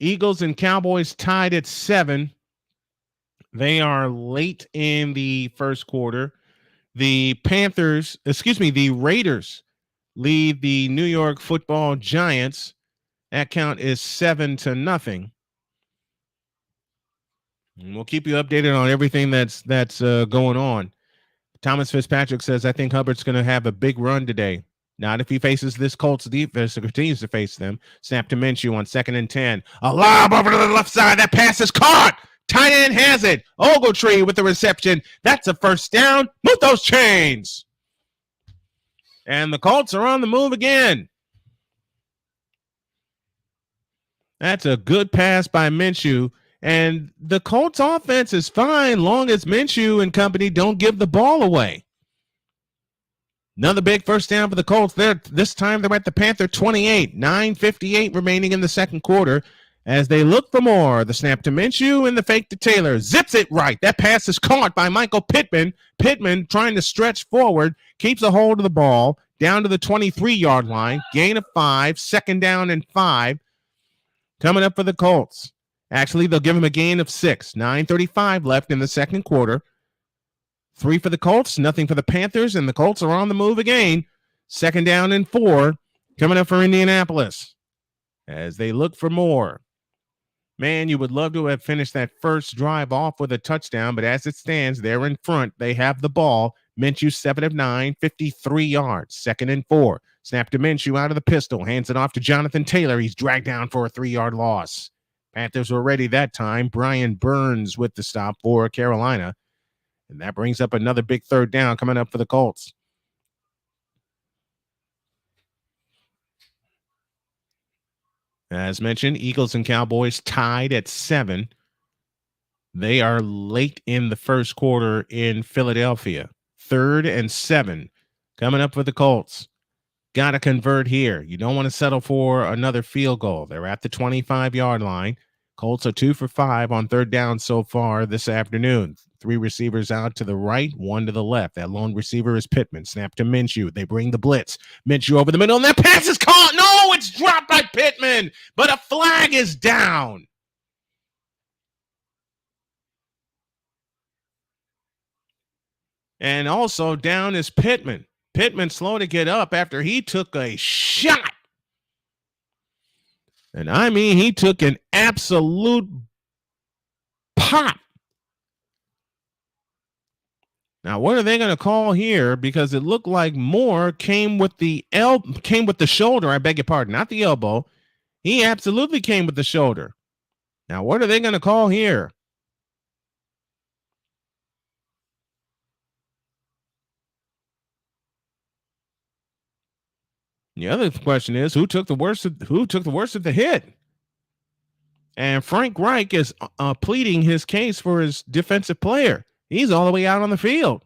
Eagles and Cowboys tied at 7. They are late in the first quarter. The Raiders lead the New York Football Giants. That count is 7-0. And we'll keep you updated on everything that's going on. Thomas Fitzpatrick says, I think Hubbard's going to have a big run today. Not if he faces this Colts defense or continues to face them. Snap to Minshew on 2nd and 10. A lob over to the left side. That pass is caught. Tight end has it. Ogletree with the reception. That's a first down. Move those chains. And the Colts are on the move again. That's a good pass by Minshew. And the Colts offense is fine long as Minshew and company don't give the ball away. Another big first down for the Colts. This time they're at the Panther 28. 9:58 remaining in the second quarter. As they look for more, the snap to Minshew and the fake to Taylor. Zips it right. That pass is caught by Michael Pittman. Pittman trying to stretch forward, keeps a hold of the ball down to the 23-yard line. Gain of 5, 2nd down and 5. Coming up for the Colts. Actually, they'll give him a gain of 6. 9:35 left in the second quarter. 3 for the Colts, nothing for the Panthers, and the Colts are on the move again. 2nd down and 4 coming up for Indianapolis as they look for more. Man, you would love to have finished that first drive off with a touchdown, but as it stands, they're in front. They have the ball. Minshew 7 of 9, 53 yards. 2nd and 4. Snap to Minshew out of the pistol. Hands it off to Jonathan Taylor. He's dragged down for a 3-yard loss. Panthers were ready that time. Brian Burns with the stop for Carolina. And that brings up another big 3rd down coming up for the Colts. As mentioned, Eagles and Cowboys tied at 7. They are late in the first quarter in Philadelphia. 3rd and 7 coming up for the Colts. Got to convert here. You don't want to settle for another field goal. They're at the 25-yard line. Colts are 2 for 5 on 3rd down so far this afternoon. 3 receivers out to the right, 1 to the left. That lone receiver is Pittman. Snap to Minshew. They bring the blitz. Minshew over the middle, and that pass is caught. No, it's dropped by Pittman, but a flag is down. And also down is Pittman. Pittman slow to get up after he took a shot. And I mean, he took an absolute pop. Now, what are they going to call here? Because it looked like Moore came with the shoulder. I beg your pardon, not the elbow. He absolutely came with the shoulder. Now, what are they going to call here? The other question is who took the worst of the hit? And Frank Reich is pleading his case for his defensive player. He's all the way out on the field.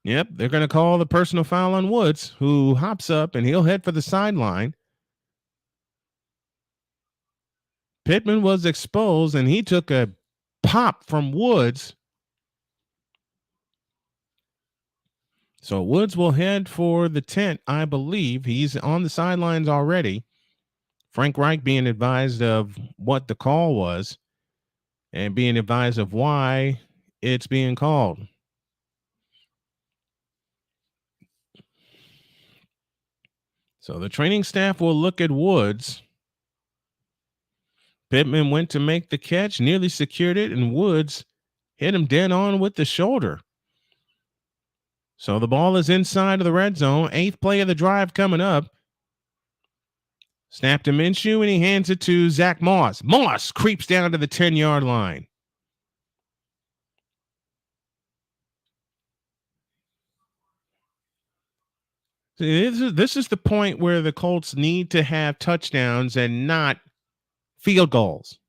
Yep, they're going to call the personal foul on Woods, who hops up and he'll head for the sideline. Pittman was exposed and he took a pop from Woods. So Woods will head for the tent, I believe. He's on the sidelines already. Frank Reich being advised of what the call was. and being advised of why it's being called. So the training staff will look at Woods. Pittman went to make the catch, nearly secured it, and Woods hit him dead on with the shoulder. So the ball is inside of the red zone. 8th play of the drive coming up. Snap to Minshew, and he hands it to Zach Moss. Moss creeps down to the 10-yard line. This is the point where the Colts need to have touchdowns and not field goals.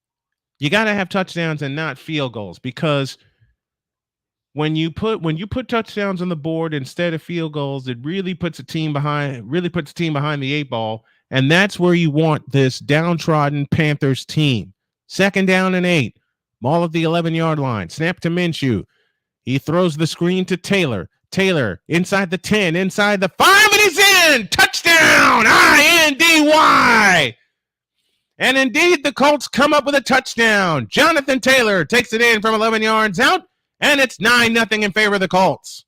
You got to have touchdowns and not field goals, because when you put touchdowns on the board instead of field goals, it really puts a team behind the 8 ball, and that's where you want this downtrodden Panthers team. 2nd down and 8. Ball at the 11-yard line. Snap to Minshew. He throws the screen to Taylor. Taylor inside the 10, inside the 5, and he's in! Touchdown! INDY! And indeed, the Colts come up with a touchdown. Jonathan Taylor takes it in from 11 yards out, and it's 9-0 in favor of the Colts.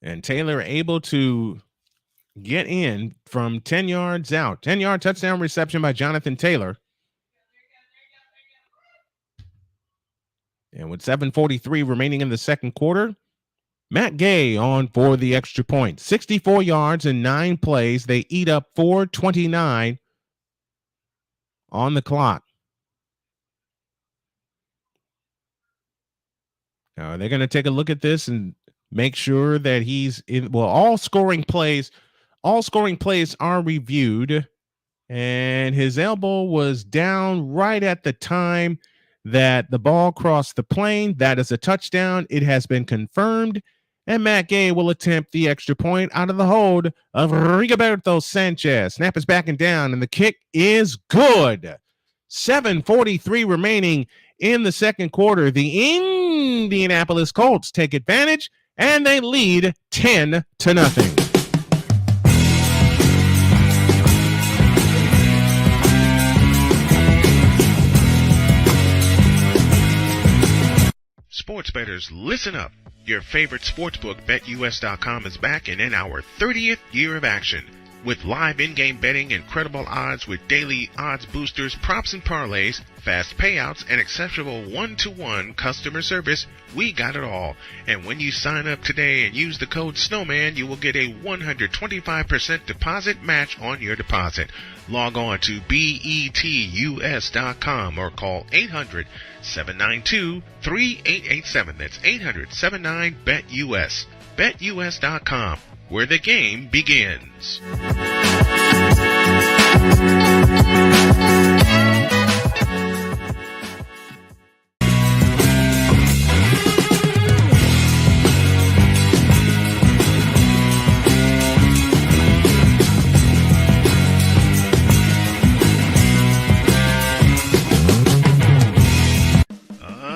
And Taylor able to get in from 10 yards out. 10-yard touchdown reception by Jonathan Taylor. And with 7:43 remaining in the second quarter, Matt Gay on for the extra point. 64 yards and 9 plays. They eat up 4:29 on the clock. Now they're going to take a look at this and make sure that he's in. Well, all scoring plays are reviewed, and his elbow was down right at the time that the ball crossed the plane. That is a touchdown. It has been confirmed, and Matt Gay will attempt the extra point out of the hold of Rigoberto Sanchez. Snap is backing down, and the kick is good. 7:43 remaining in the second quarter. The Indianapolis Colts take advantage, and they lead 10-0. Sports bettors, listen up. Your favorite sportsbook, BetUS.com, is back and in our 30th year of action. With live in-game betting, incredible odds with daily odds boosters, props and parlays, fast payouts, and exceptional one-to-one customer service, we got it all. And when you sign up today and use the code Snowman, you will get a 125% deposit match on your deposit. Log on to betus.com or call 800-792-3887. That's 800-79-BET-US. BetUS.com, where the game begins.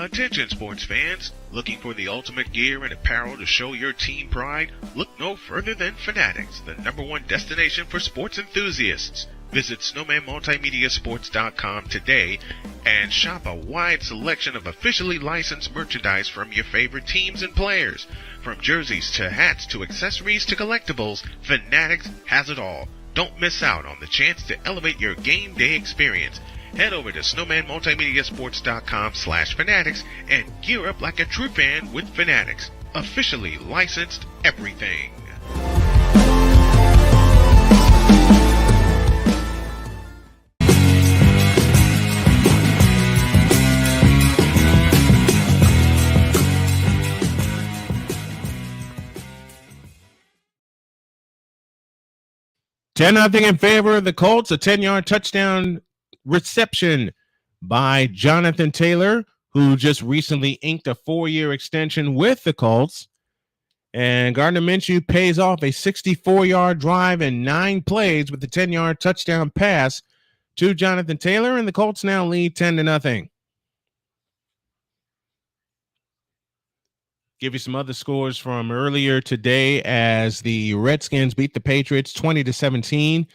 Attention sports fans, looking for the ultimate gear and apparel to show your team pride? Look no further than Fanatics, the #1 destination for sports enthusiasts. Visit snowmanmultimediasports.com today and shop a wide selection of officially licensed merchandise from your favorite teams and players. From jerseys to hats to accessories to collectibles, Fanatics has it all. Don't miss out on the chance to elevate your game day experience. Head over to snowmanmultimediasports.com/fanatics and gear up like a true fan with Fanatics. Officially licensed everything. $10-0 in favor of the Colts. A 10-yard touchdown reception by Jonathan Taylor, who just recently inked a 4-year extension with the Colts. And Gardner Minshew pays off a 64-yard drive and 9 plays with the 10-yard touchdown pass to Jonathan Taylor, and the Colts now lead 10-0. Give you some other scores from earlier today as the Redskins beat the Patriots 20-17.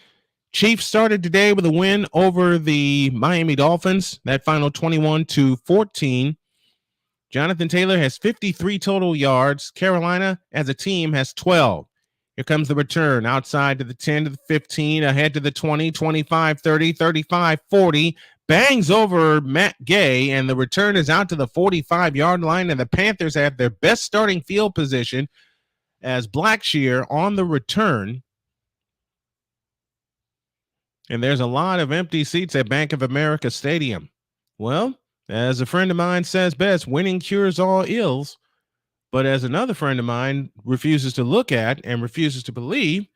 Chiefs started today with a win over the Miami Dolphins, that final 21-14. Jonathan Taylor has 53 total yards. Carolina, as a team, has 12. Here comes the return outside to the 10 to the 15, ahead to the 20, 25, 30, 35, 40. Bangs over Matt Gay, and the return is out to the 45-yard line, and the Panthers have their best starting field position as Blackshear on the return. And there's a lot of empty seats at Bank of America Stadium. Well, as a friend of mine says best, winning cures all ills. But as another friend of mine refuses to look at and refuses to believe,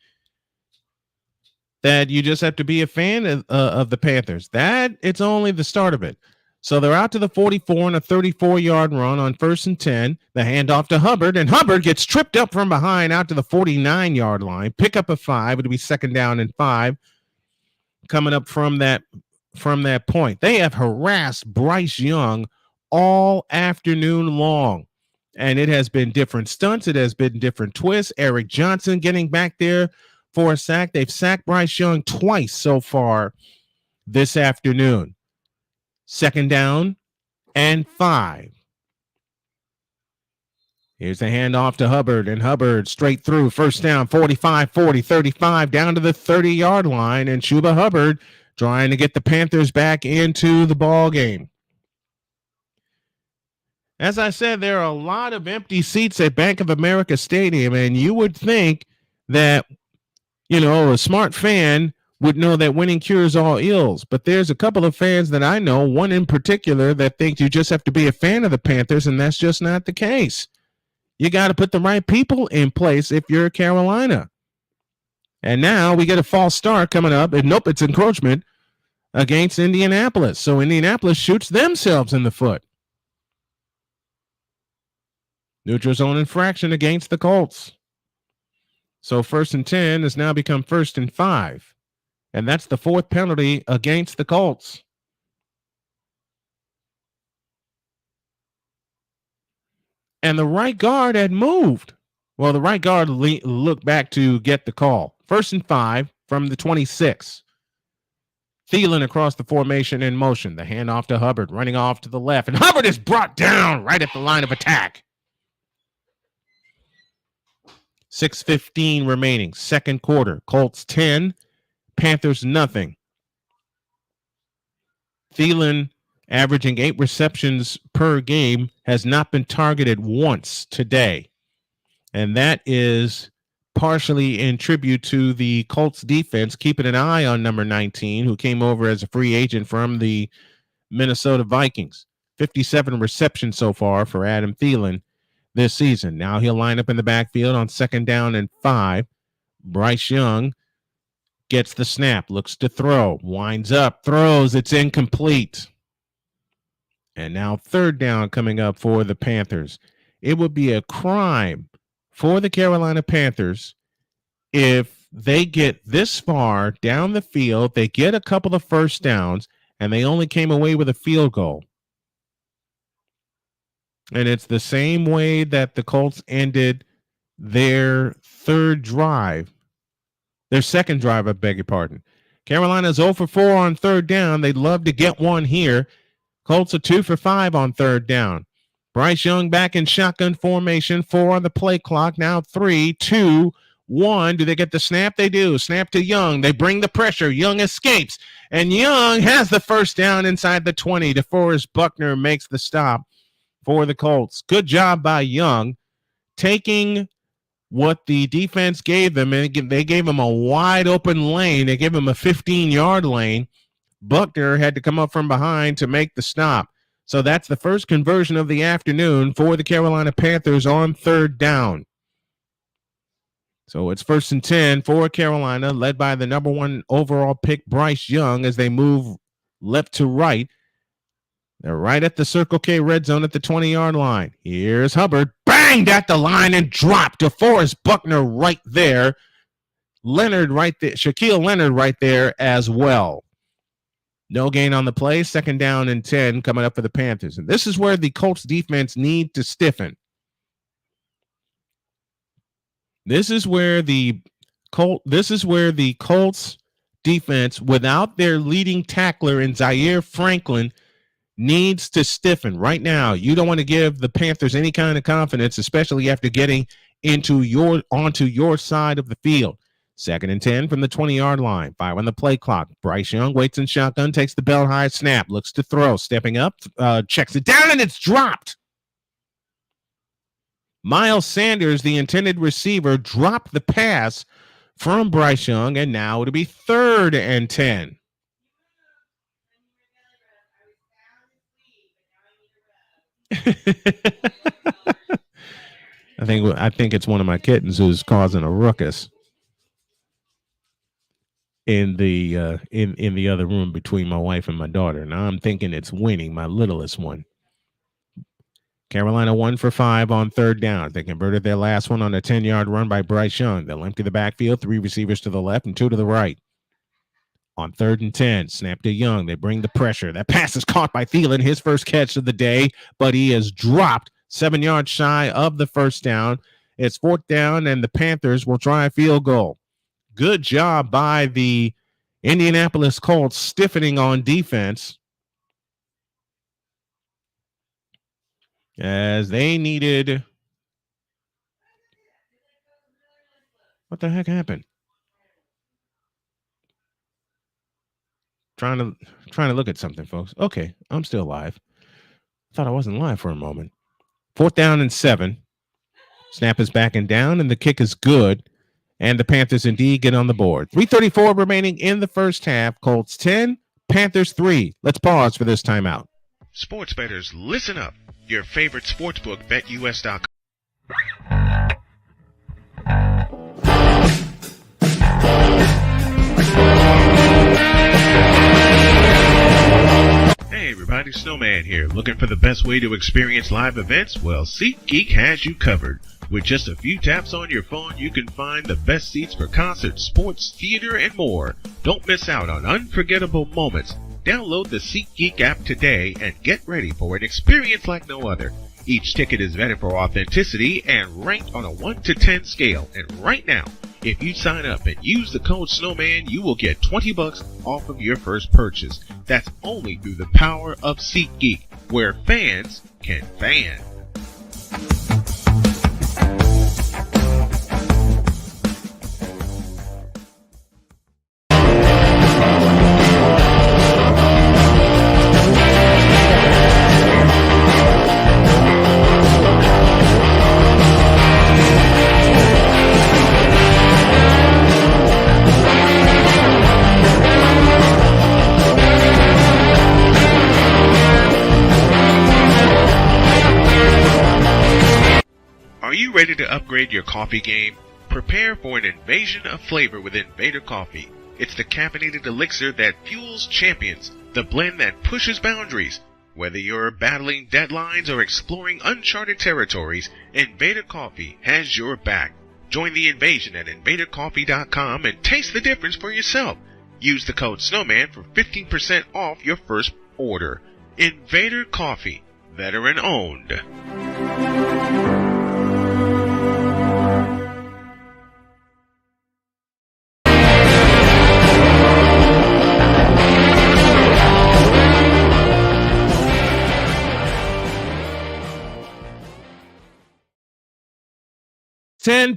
that you just have to be a fan of the Panthers. That it's only the start of it. So they're out to the 44 and a 34-yard run on 1st and 10. The handoff to Hubbard, and Hubbard gets tripped up from behind out to the 49-yard line. Pick up a 5. It'll be 2nd down and 5 coming up from that point. They have harassed Bryce Young all afternoon long, and it has been different stunts. It has been different twists. Eric Johnson getting back there for a sack. They've sacked Bryce Young twice so far this afternoon. 2nd down and 5. Here's the handoff to Hubbard, and Hubbard straight through. 1st down, 45, 40, 35, down to the 30-yard line, and Chuba Hubbard trying to get the Panthers back into the ball game. As I said, there are a lot of empty seats at Bank of America Stadium, and you would think that, a smart fan would know that winning cures all ills. But there's a couple of fans that I know, one in particular, that think you just have to be a fan of the Panthers, and that's just not the case. You got to put the right people in place if you're Carolina. And now we get a false start coming up, and nope, it's encroachment against Indianapolis. So Indianapolis shoots themselves in the foot. Neutral zone infraction against the Colts. So 1st and 10 has now become 1st and 5. And that's the 4th penalty against the Colts. And the right guard had moved. Well, the right guard looked back to get the call. 1st and 5 from the 26. Thielen across the formation in motion. The handoff to Hubbard, running off to the left. And Hubbard is brought down right at the line of attack. 6:15 remaining, 2nd quarter. Colts 10, Panthers nothing. Thielen, averaging 8 receptions per game, has not been targeted once today. And that is partially in tribute to the Colts defense, keeping an eye on number 19, who came over as a free agent from the Minnesota Vikings. 57 receptions so far for Adam Thielen this season. Now he'll line up in the backfield on 2nd down and 5. Bryce Young gets the snap, looks to throw, winds up, throws, it's incomplete. And now 3rd down coming up for the Panthers. It would be a crime for the Carolina Panthers if they get this far down the field, they get a couple of 1st downs, and they only came away with a field goal. And it's the same way that the Colts ended their 2nd drive. Their 2nd drive, I beg your pardon. Carolina's 0 for 4 on 3rd down. They'd love to get one here. Colts are 2 for 5 on 3rd down. Bryce Young back in shotgun formation. 4 on the play clock. Now 3, 2, 1. Do they get the snap? They do. Snap to Young. They bring the pressure. Young escapes. And Young has the 1st down inside the 20. DeForest Buckner makes the stop for the Colts. Good job by Young, taking what the defense gave them, and they gave him a wide open lane. They gave him a 15-yard lane. Buckner had to come up from behind to make the stop. So that's the first conversion of the afternoon for the Carolina Panthers on 3rd down. So it's 1st and 10 for Carolina, led by the number 1 overall pick, Bryce Young, as they move left to right. They're right at the Circle K red zone at the 20-yard line. Here's Hubbard. Banged at the line and dropped. DeForest Buckner right there. Leonard right there. Shaquille Leonard right there as well. No gain on the play. 2nd down and 10 coming up for the Panthers. And this is where the Colts defense need to stiffen. This is where the Colts defense, without their leading tackler in Zaire Franklin, needs to stiffen right now. You don't want to give the Panthers any kind of confidence, especially after getting onto your side of the field. 2nd and 10 from the 20-yard line. 5 on the play clock. Bryce Young waits in shotgun, takes the belt high snap, looks to throw, stepping up, checks it down, and it's dropped. Miles Sanders, the intended receiver, dropped the pass from Bryce Young, and now it'll be 3rd and 10. I think it's one of my kittens who's causing a ruckus in the other room between my wife and my daughter. Now I'm thinking it's Winnie, my littlest one. Carolina 1 for 5 on 3rd down. They converted their last one on a 10-yard run by Bryce Young. They'll empty the backfield, 3 receivers to the left and 2 to the right. On 3rd and 10, snap to Young. They bring the pressure. That pass is caught by Thielen, his first catch of the day, but he is dropped 7 yards shy of the 1st down. It's 4th down, and the Panthers will try a field goal. Good job by the Indianapolis Colts stiffening on defense, as they needed. What the heck happened? Trying to look at something, folks. Okay, I'm still live. Thought I wasn't live for a moment. 4th down and 7. Snap is back and down, and the kick is good. And the Panthers indeed get on the board. 3:34 remaining in the first half. Colts 10, Panthers 3. Let's pause for this timeout. Sports bettors, listen up. Your favorite sportsbook, BetUS.com. Hey everybody, Snowman here. Looking for the best way to experience live events? Well, SeatGeek has you covered. With just a few taps on your phone, you can find the best seats for concerts, sports, theater, and more. Don't miss out on unforgettable moments. Download the SeatGeek app today and get ready for an experience like no other. Each ticket is vetted for authenticity and ranked on a 1 to 10 scale. And right now, if you sign up and use the code Snowman, you will get $20 off of your first purchase. That's only through the power of SeatGeek, where fans can fan. Ready to upgrade your coffee game? Prepare for an invasion of flavor with Invader Coffee. It's the caffeinated elixir that fuels champions, the blend that pushes boundaries. Whether you're battling deadlines or exploring uncharted territories, Invader Coffee has your back. Join the invasion at invadercoffee.com and taste the difference for yourself. Use the code Snowman for 15% off your first order. Invader Coffee, veteran owned.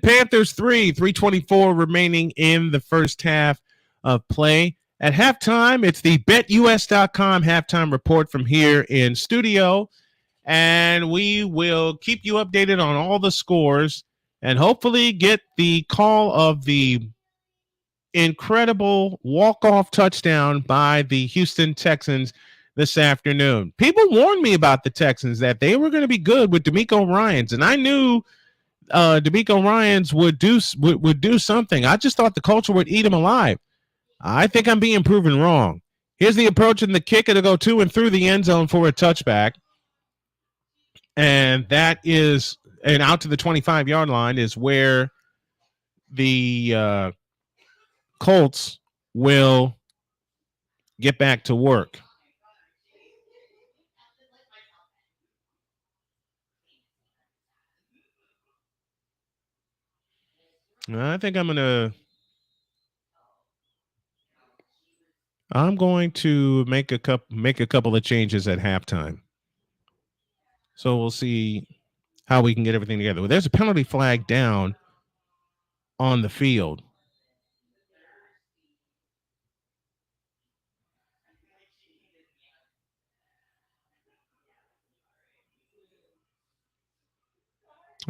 Panthers 3, 3:24 remaining in the first half of play. At halftime, it's the BetUS.com halftime report from here in studio, and we will keep you updated on all the scores and hopefully get the call of the incredible walk-off touchdown by the Houston Texans this afternoon. People warned me about the Texans, that they were going to be good with DeMeco Ryans, and I knew DeMeco Ryans would do something. I just thought the culture would eat him alive. I think I'm being proven wrong. Here's the approach and the kick. It'll go to and through the end zone for a touchback. And that is, and out to the 25-yard line is where the Colts will get back to work. I think I'm going to make a couple of changes at halftime. So we'll see how we can get everything together. Well, there's a penalty flag down on the field.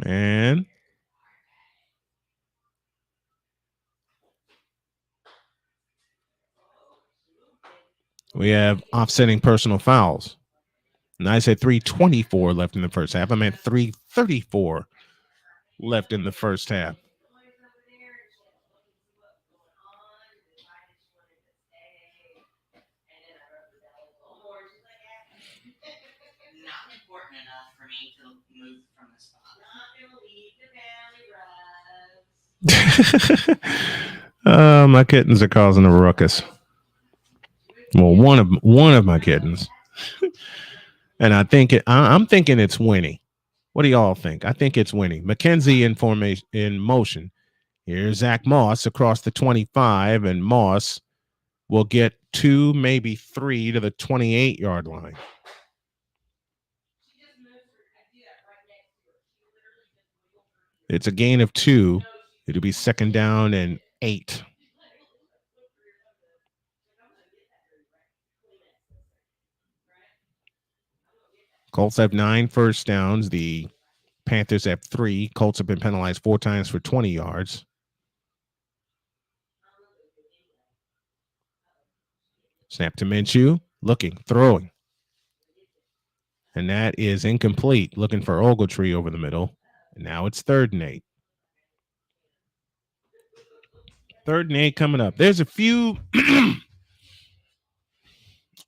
And we have offsetting personal fouls. And I said 3:24 left in the first half. I meant 3:34 left in the first half. My kittens are causing a ruckus. Well, one of my kittens, and I'm thinking it's Winnie. What do y'all think? I think it's Winnie. McKenzie in motion. Here's Zach Moss across the 25, and Moss will get 2, maybe 3 to the 28-yard line. It's a gain of 2. It'll be 2nd down and 8. Colts have 9 first downs. The Panthers have 3. Colts have been penalized 4 times for 20 yards. Snap to Minshew. Looking, throwing. And that is incomplete. Looking for Ogletree over the middle. And now it's 3rd and 8. 3rd and 8 coming up. There's a few.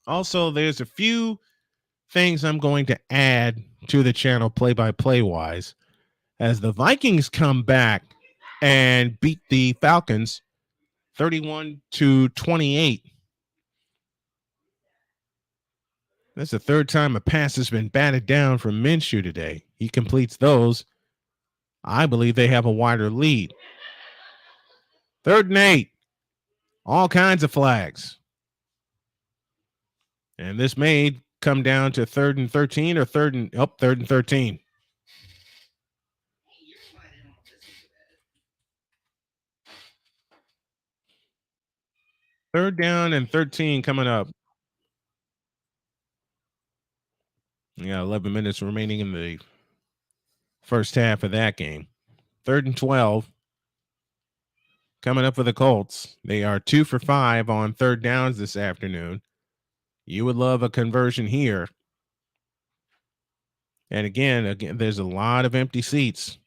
Also, there's a few things I'm going to add to the channel play-by-play wise as the Vikings come back and beat the Falcons 31-28. That's the 3rd time a pass has been batted down from Minshew today. He completes those. I believe they have a wider lead. 3rd and 8. All kinds of flags. And this may come down to 3rd and 13 or 3rd and 13. Third down and 13 coming up. We got 11 minutes remaining in the first half of that game. 3rd and 12 coming up for the Colts. They are 2 for 5 on 3rd downs this afternoon. You would love a conversion here. And again, there's a lot of empty seats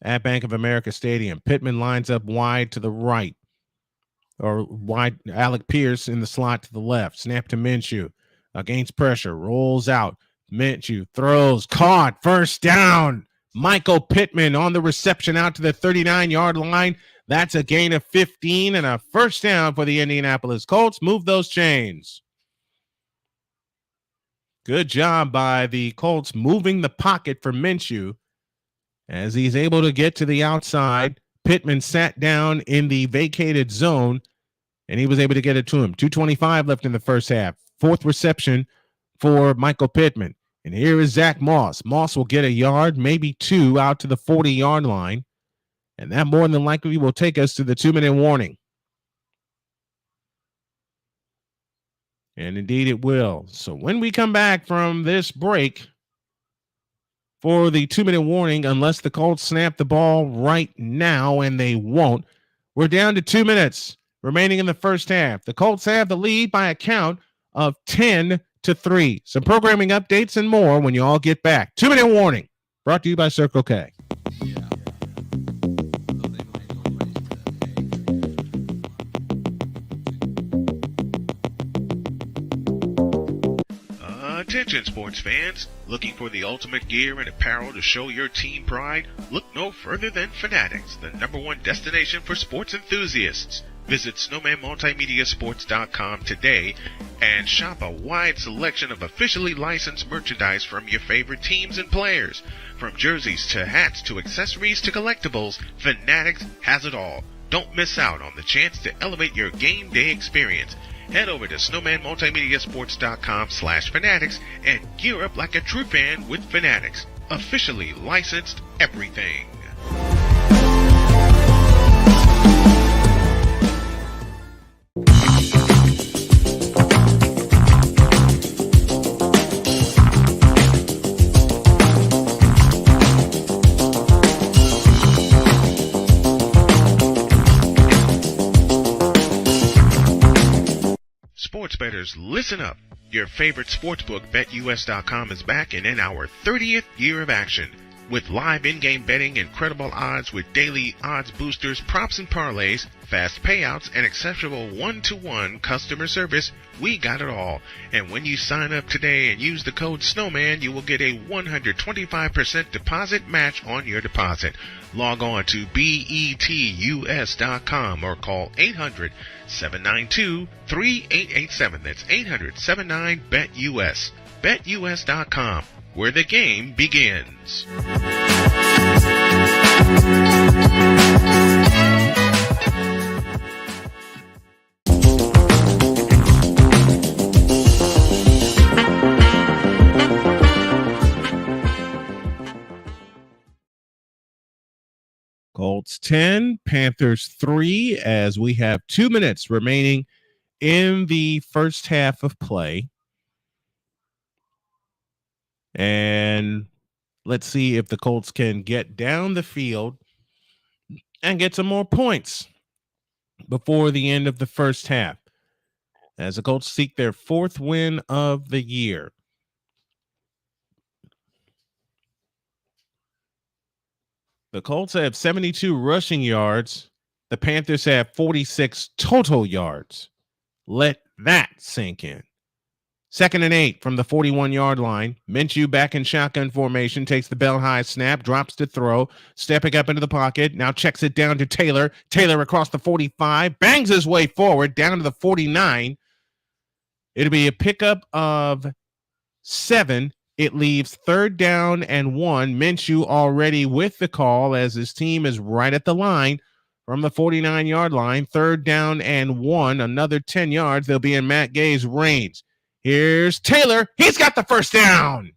at Bank of America Stadium. Pittman lines up wide to the right, or wide. Alec Pierce in the slot to the left. Snap to Minshew. Against pressure, rolls out. Minshew throws, caught, 1st down. Michael Pittman on the reception out to the 39-yard line. That's a gain of 15 and a 1st down for the Indianapolis Colts. Move those chains. Good job by the Colts moving the pocket for Minshew as he's able to get to the outside. Pittman sat down in the vacated zone, and he was able to get it to him. 2:25 left in the first half. 4th reception for Michael Pittman. And here is Zach Moss. Moss will get a yard, maybe 2, out to the 40-yard line. And that more than likely will take us to the 2-minute warning. And indeed it will. So when we come back from this break for the 2-minute warning, unless the Colts snap the ball right now, and they won't, we're down to 2 minutes remaining in the first half. The Colts have the lead by a count of 10-3. Some programming updates and more when you all get back. 2-minute warning brought to you by Circle K. Attention sports fans, looking for the ultimate gear and apparel to show your team pride? Look no further than Fanatics, the #1 destination for sports enthusiasts. Visit snowmanmultimediasports.com today and shop a wide selection of officially licensed merchandise from your favorite teams and players. From jerseys to hats to accessories to collectibles, Fanatics has it all. Don't miss out on the chance to elevate your game day experience. Head over to snowmanmultimediasports.com/fanatics and gear up like a true fan with Fanatics. Officially licensed everything. Sports bettors, listen up. Your favorite sportsbook, BetUS.com, is back and in our 30th year of action. With live in-game betting, incredible odds with daily odds boosters, props and parlays, fast payouts, and exceptional one-to-one customer service, we got it all. And when you sign up today and use the code SNOWMAN, you will get a 125% deposit match on your deposit. Log on to betus.com or call 800-792-3887. That's 800-79-BET-US. BetUS.com, where the game begins. Colts 10, Panthers 3, as we have 2 minutes remaining in the first half of play. And let's see if the Colts can get down the field and get some more points before the end of the first half, as the Colts seek their 4th win of the year. The Colts have 72 rushing yards. The Panthers have 46 total yards. Let that sink in. 2nd and 8 from the 41-yard line. Minshew back in shotgun formation, takes the bell high snap, drops to throw, stepping up into the pocket, now checks it down to Taylor. Taylor across the 45, bangs his way forward down to the 49. It'll be a pickup of 7. It leaves 3rd down and 1. Minshew already with the call as his team is right at the line from the 49-yard line. 3rd down and 1. Another 10 yards. They'll be in Matt Gay's range. Here's Taylor. He's got the first down.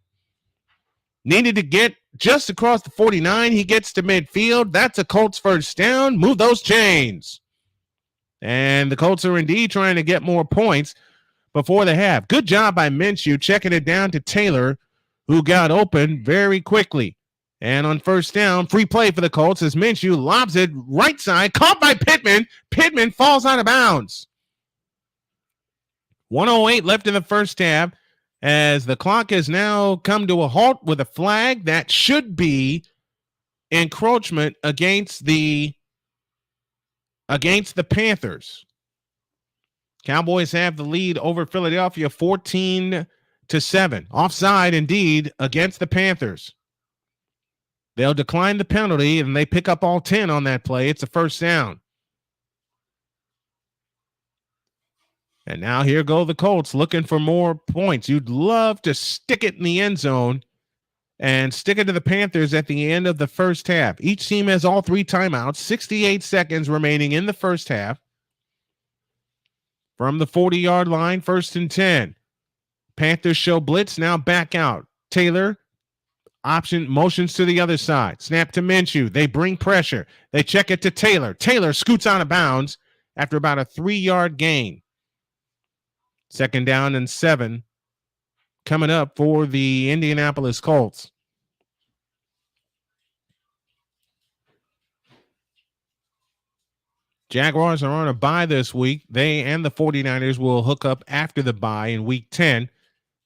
Needed to get just across the 49. He gets to midfield. That's a Colts first down. Move those chains. And the Colts are indeed trying to get more points before the half. Good job by Minshew checking it down to Taylor, who got open very quickly. And on first down, free play for the Colts as Minshew lobs it right side, caught by Pittman. Pittman falls out of bounds. 1:08 left in the first half as the clock has now come to a halt with a flag that should be encroachment against the Panthers. Cowboys have the lead over Philadelphia 14-7. Offside indeed against the Panthers. They'll decline the penalty and they pick up all 10 on that play. It's a first down. And now here go the Colts looking for more points. You'd love to stick it in the end zone and stick it to the Panthers at the end of the first half. Each team has all 3 timeouts, 68 seconds remaining in the first half. From the 40-yard line, 1st and 10. Panthers show blitz, now back out. Taylor, option, motions to the other side. Snap to Minshew. They bring pressure. They check it to Taylor. Taylor scoots out of bounds after about a 3-yard gain. 2nd down and 7 coming up for the Indianapolis Colts. Jaguars are on a bye this week. They and the 49ers will hook up after the bye in week 10.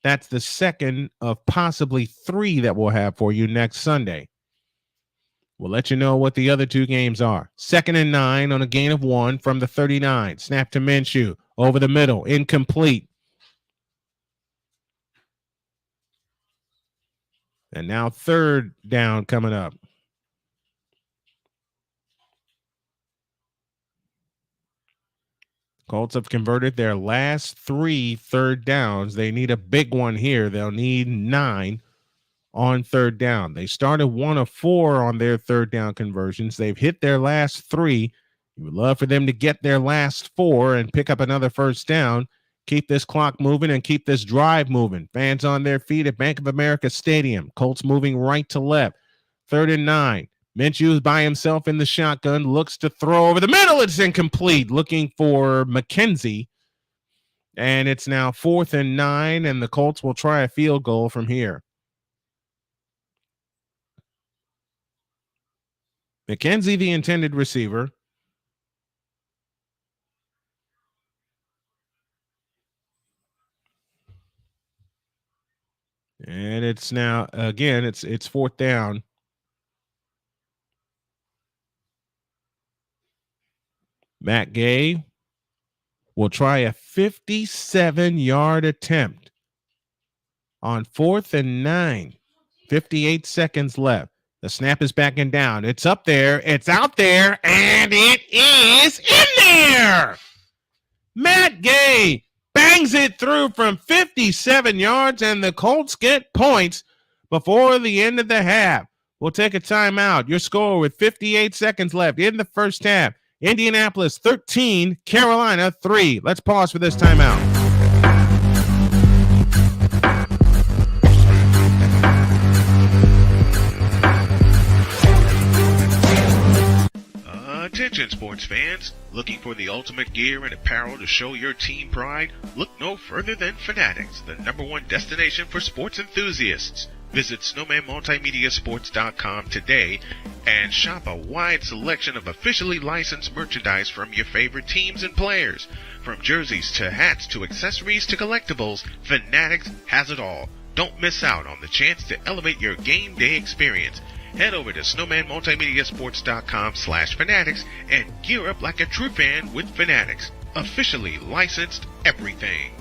That's the second of possibly 3 that we'll have for you next Sunday. We'll let you know what the other 2 games are. 2nd and 9 on a gain of 1 from the 39. Snap to Minshew. Over the middle. Incomplete. And now 3rd down coming up. Colts have converted their last 3 third downs. They need a big one here. They'll need 9 on third down. They started 1 of 4 on their third down conversions. They've hit their last 3. You would love for them to get their last 4 and pick up another first down. Keep this clock moving and keep this drive moving. Fans on their feet at Bank of America Stadium. Colts moving right to left. 3rd and 9. Minshew's by himself in the shotgun, looks to throw over the middle. It's incomplete, looking for McKenzie. And it's now 4th and 9, and the Colts will try a field goal from here. McKenzie, the intended receiver. And it's now, again, it's 4th down. Matt Gay will try a 57-yard attempt on 4th and 9. 58 seconds left. The snap is back and down. It's up there. It's out there. And it is in there. Matt Gay bangs it through from 57 yards, and the Colts get points before the end of the half. We'll take a timeout. Your score with 58 seconds left in the first half. Indianapolis 13, Carolina 3. Let's pause for this timeout. Attention sports fans, looking for the ultimate gear and apparel to show your team pride? Look no further than Fanatics, the #1 destination for sports enthusiasts. Visit snowmanmultimediasports.com today and shop a wide selection of officially licensed merchandise from your favorite teams and players. From jerseys to hats to accessories to collectibles, Fanatics has it all. Don't miss out on the chance to elevate your game day experience. Head over to snowmanmultimediasports.com/fanatics and gear up like a true fan with Fanatics. Officially licensed everything.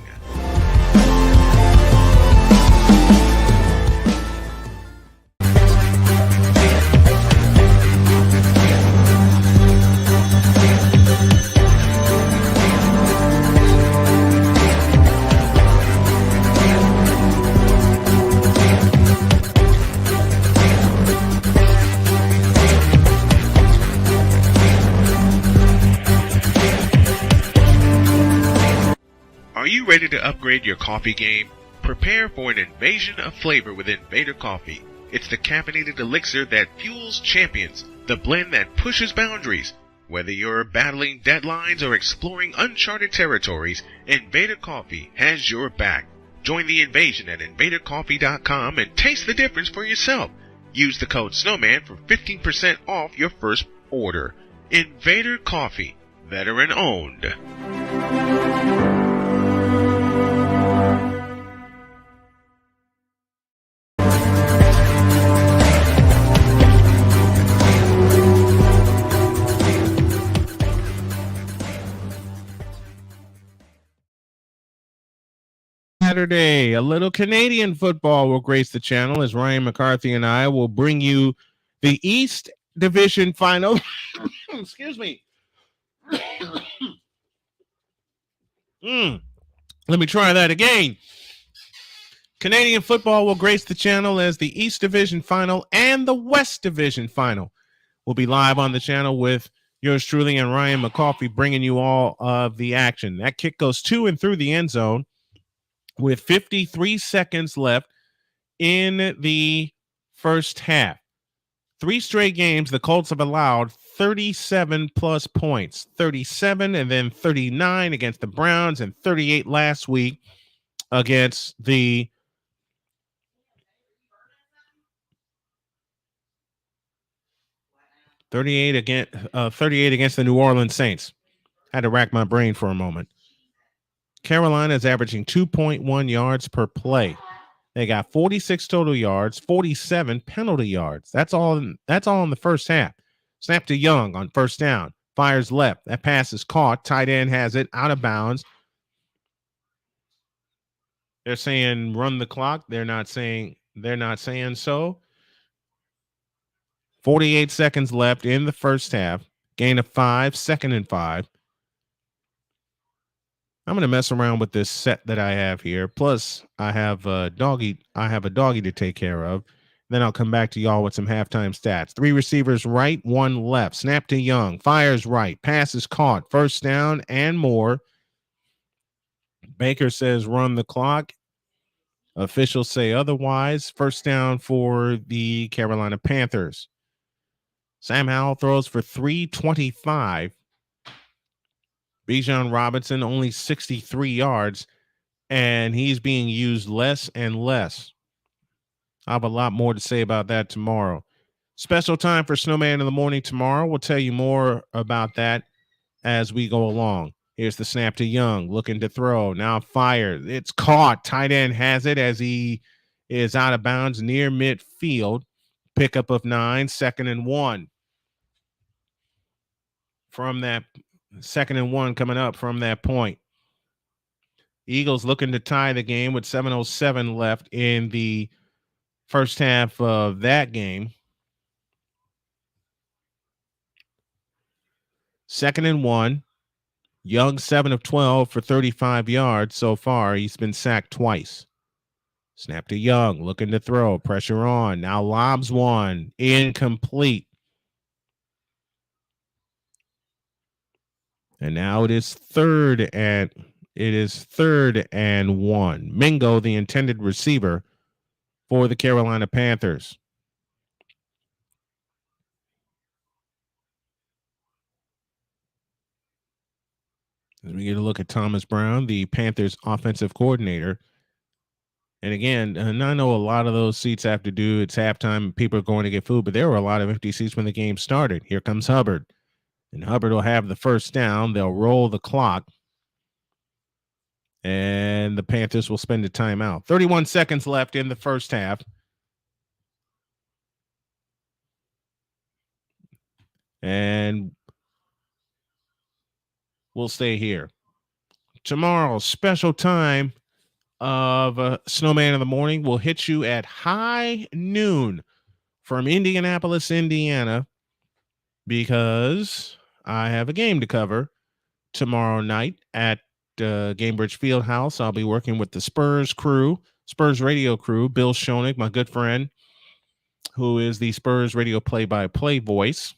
Are you ready to upgrade your coffee game? Prepare for an invasion of flavor with Invader Coffee. It's the caffeinated elixir that fuels champions, the blend that pushes boundaries. Whether you're battling deadlines or exploring uncharted territories, Invader Coffee has your back. Join the invasion at invadercoffee.com and taste the difference for yourself. Use the code SNOWMAN for 15% off your first order. Invader Coffee, veteran owned. Saturday, a little Canadian football will grace the channel as Ryan McCarthy and I will bring you the East Division final. Excuse me. Let me try that again. Canadian football will grace the channel as the East Division final and the West Division final will be live on the channel with yours truly and Ryan McCarthy bringing you all of the action. That kick goes to and through the end zone with 53 seconds left in the first half. 3 straight games, the Colts have allowed 37 plus points, 37 and then 39 against the Browns and 38 last week against the 38 against the New Orleans Saints. Had to rack my brain for a moment. Carolina is averaging 2.1 yards per play. They got 46 total yards, 47 penalty yards. That's all in the first half. Snap to Young on first down. Fires left. That pass is caught. Tight end has it out of bounds. They're saying run the clock. They're not saying so. 48 seconds left in the first half. Gain of 5, 2nd and 5. I'm going to mess around with this set that I have here. Plus, I have a doggy to take care of. Then I'll come back to y'all with some halftime stats. 3 receivers right, 1 left. Snap to Young. Fires right. Pass is caught. First down and more. Baker says run the clock. Officials say otherwise. First down for the Carolina Panthers. Sam Howell throws for 325. Bijan Robinson only 63 yards, and he's being used less and less. I have a lot more to say about that tomorrow. Special time for Snowman in the morning tomorrow. We'll tell you more about that as we go along. Here's the snap to Young, looking to throw. Now fired. It's caught. Tight end has it as he is out of bounds near midfield. Pickup of 9, 2nd and 1. From that 2nd and 1 coming up from that point. Eagles looking to tie the game with 7:07 left in the first half of that game. 2nd and 1. Young 7 of 12 for 35 yards so far. He's been sacked twice. Snap to Young, looking to throw. Pressure on. Now lobs one. Incomplete. And now it is third and 1. Mingo, the intended receiver for the Carolina Panthers. As we get a look at Thomas Brown, the Panthers offensive coordinator. And again, and I know a lot of those seats have to do, it's halftime and people are going to get food, but there were a lot of empty seats when the game started. Here comes Hubbard. And Hubbard will have the first down. They'll roll the clock. And the Panthers will spend a timeout. 31 seconds left in the first half. And we'll stay here. Tomorrow, special time of Snowman in the morning will hit you at high noon from Indianapolis, Indiana, because I have a game to cover tomorrow night at Gamebridge Fieldhouse. I'll be working with the Spurs radio crew, Bill Schoenig, my good friend, who is the Spurs radio play-by-play voice.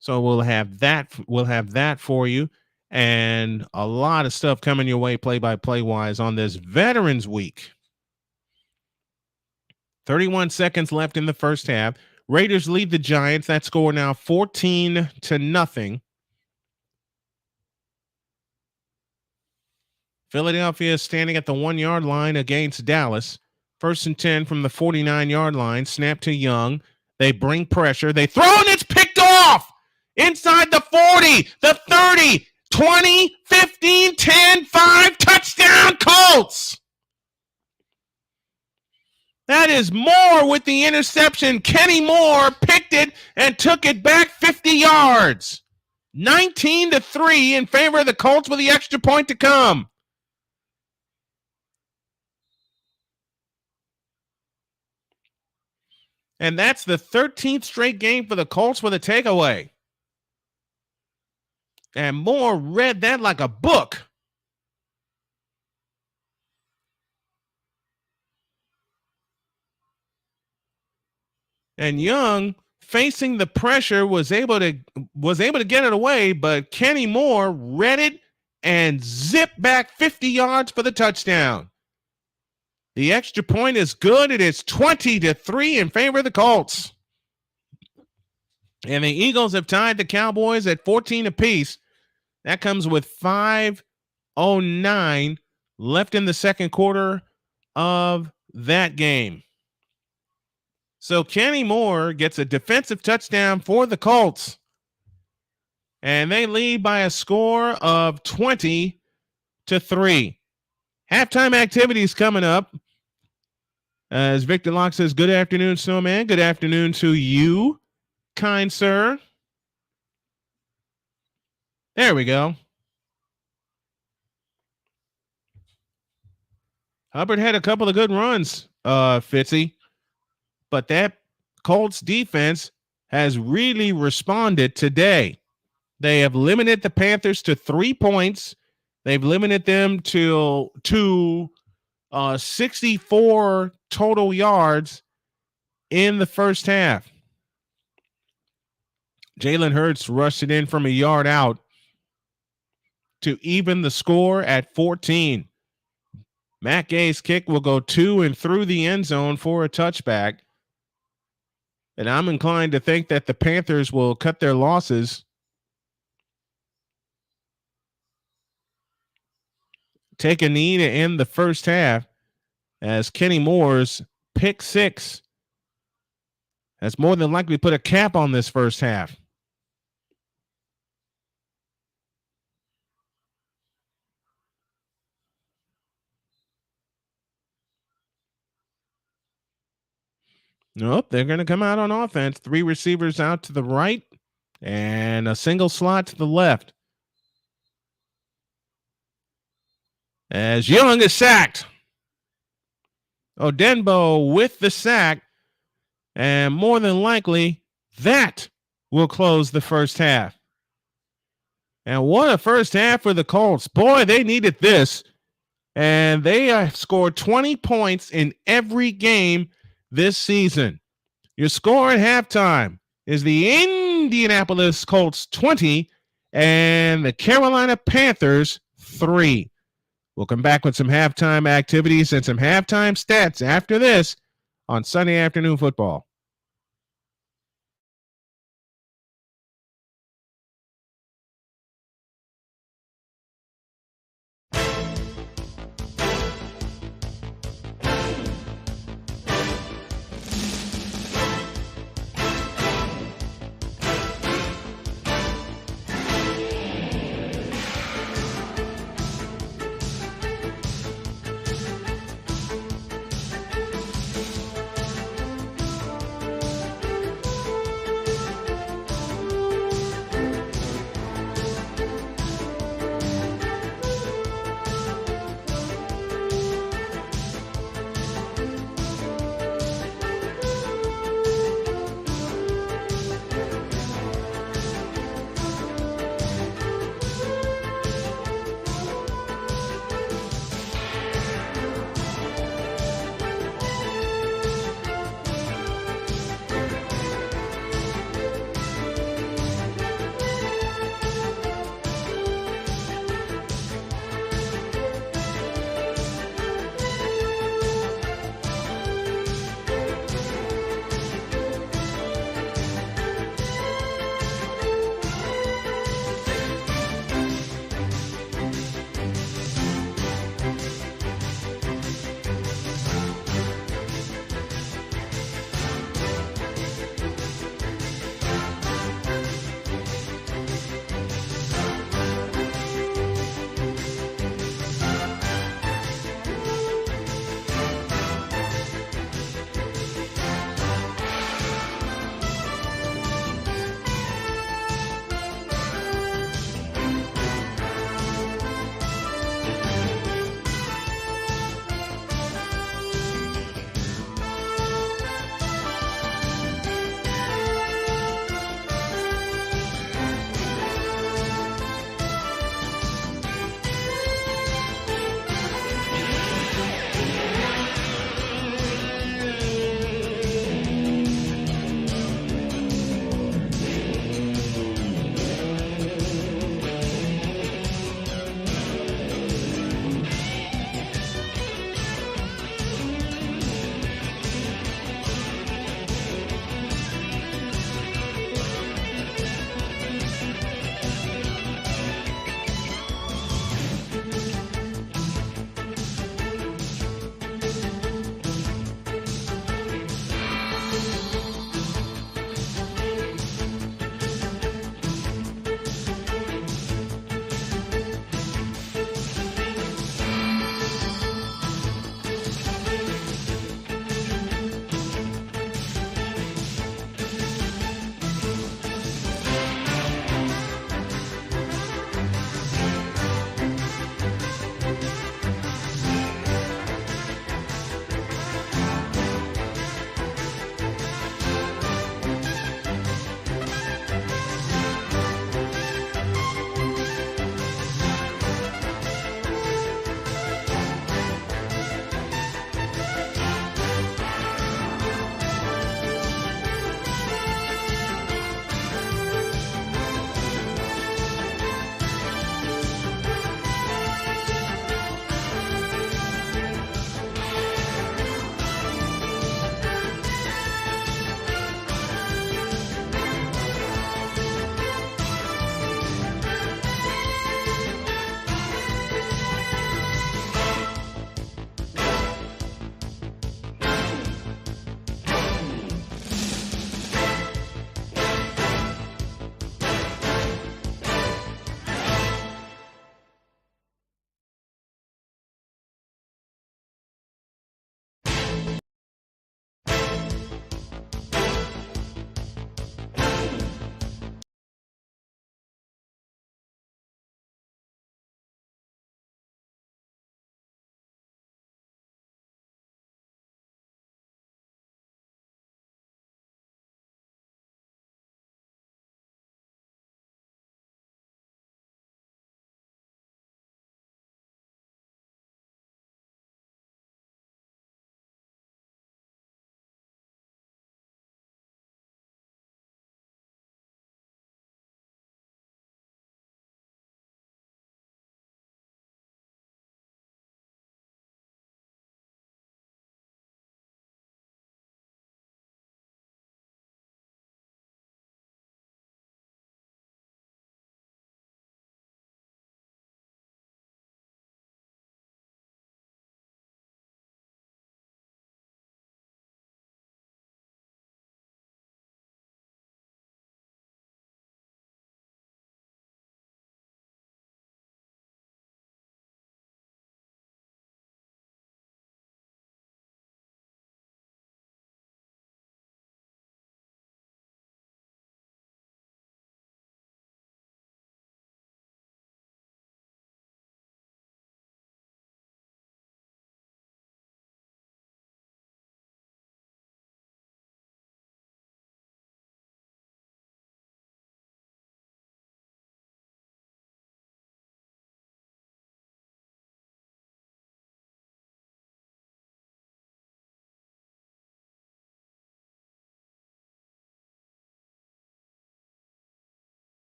So we'll have that for you, and a lot of stuff coming your way play-by-play wise on this Veterans Week. 31 seconds left in the first half. Raiders lead the Giants. That score now 14-0. Philadelphia is standing at the 1-yard line against Dallas. 1st and 10 from the 49-yard line. Snap to Young. They bring pressure. They throw, and it's picked off inside the 40, the 30, 20, 15, 10, 5. Touchdown, Colts. That is Moore with the interception. Kenny Moore picked it and took it back 50 yards. 19-3 in favor of the Colts with the extra point to come. And that's the 13th straight game for the Colts with a takeaway. And Moore read that like a book. And Young, facing the pressure, was able to get it away, but Kenny Moore read it and zipped back 50 yards for the touchdown. The extra point is good. It is 20-3 in favor of the Colts. And the Eagles have tied the Cowboys at 14 apiece. That comes with 5:09 left in the second quarter of that game. So Kenny Moore gets a defensive touchdown for the Colts. And they lead by a score of 20-3. Halftime activities coming up. As Victor Locke says, good afternoon, Snowman. Good afternoon to you, kind sir. There we go. Hubbard had a couple of good runs, Fitzy. But that Colts defense has really responded today. They have limited the Panthers to 3 points They've limited them to 64 total yards in the first half. Jalen Hurts rushed it in from a yard out to even the score at 14. Matt Gay's kick will go to and through the end zone for a touchback. And I'm inclined to think that the Panthers will cut their losses. Take a knee to end the first half as Kenny Moore's pick six has more than likely put a cap on this first half. Nope, they're going to come out on offense. 3 receivers out to the right and a single slot to the left. As Young is sacked. Odenbo with the sack. And more than likely, that will close the first half. And what a first half for the Colts. Boy, they needed this. And they have scored 20 points in every game this season. Your score at halftime is the Indianapolis Colts 20 and the Carolina Panthers 3. We'll come back with some halftime activities and some halftime stats after this on Sunday Afternoon Football.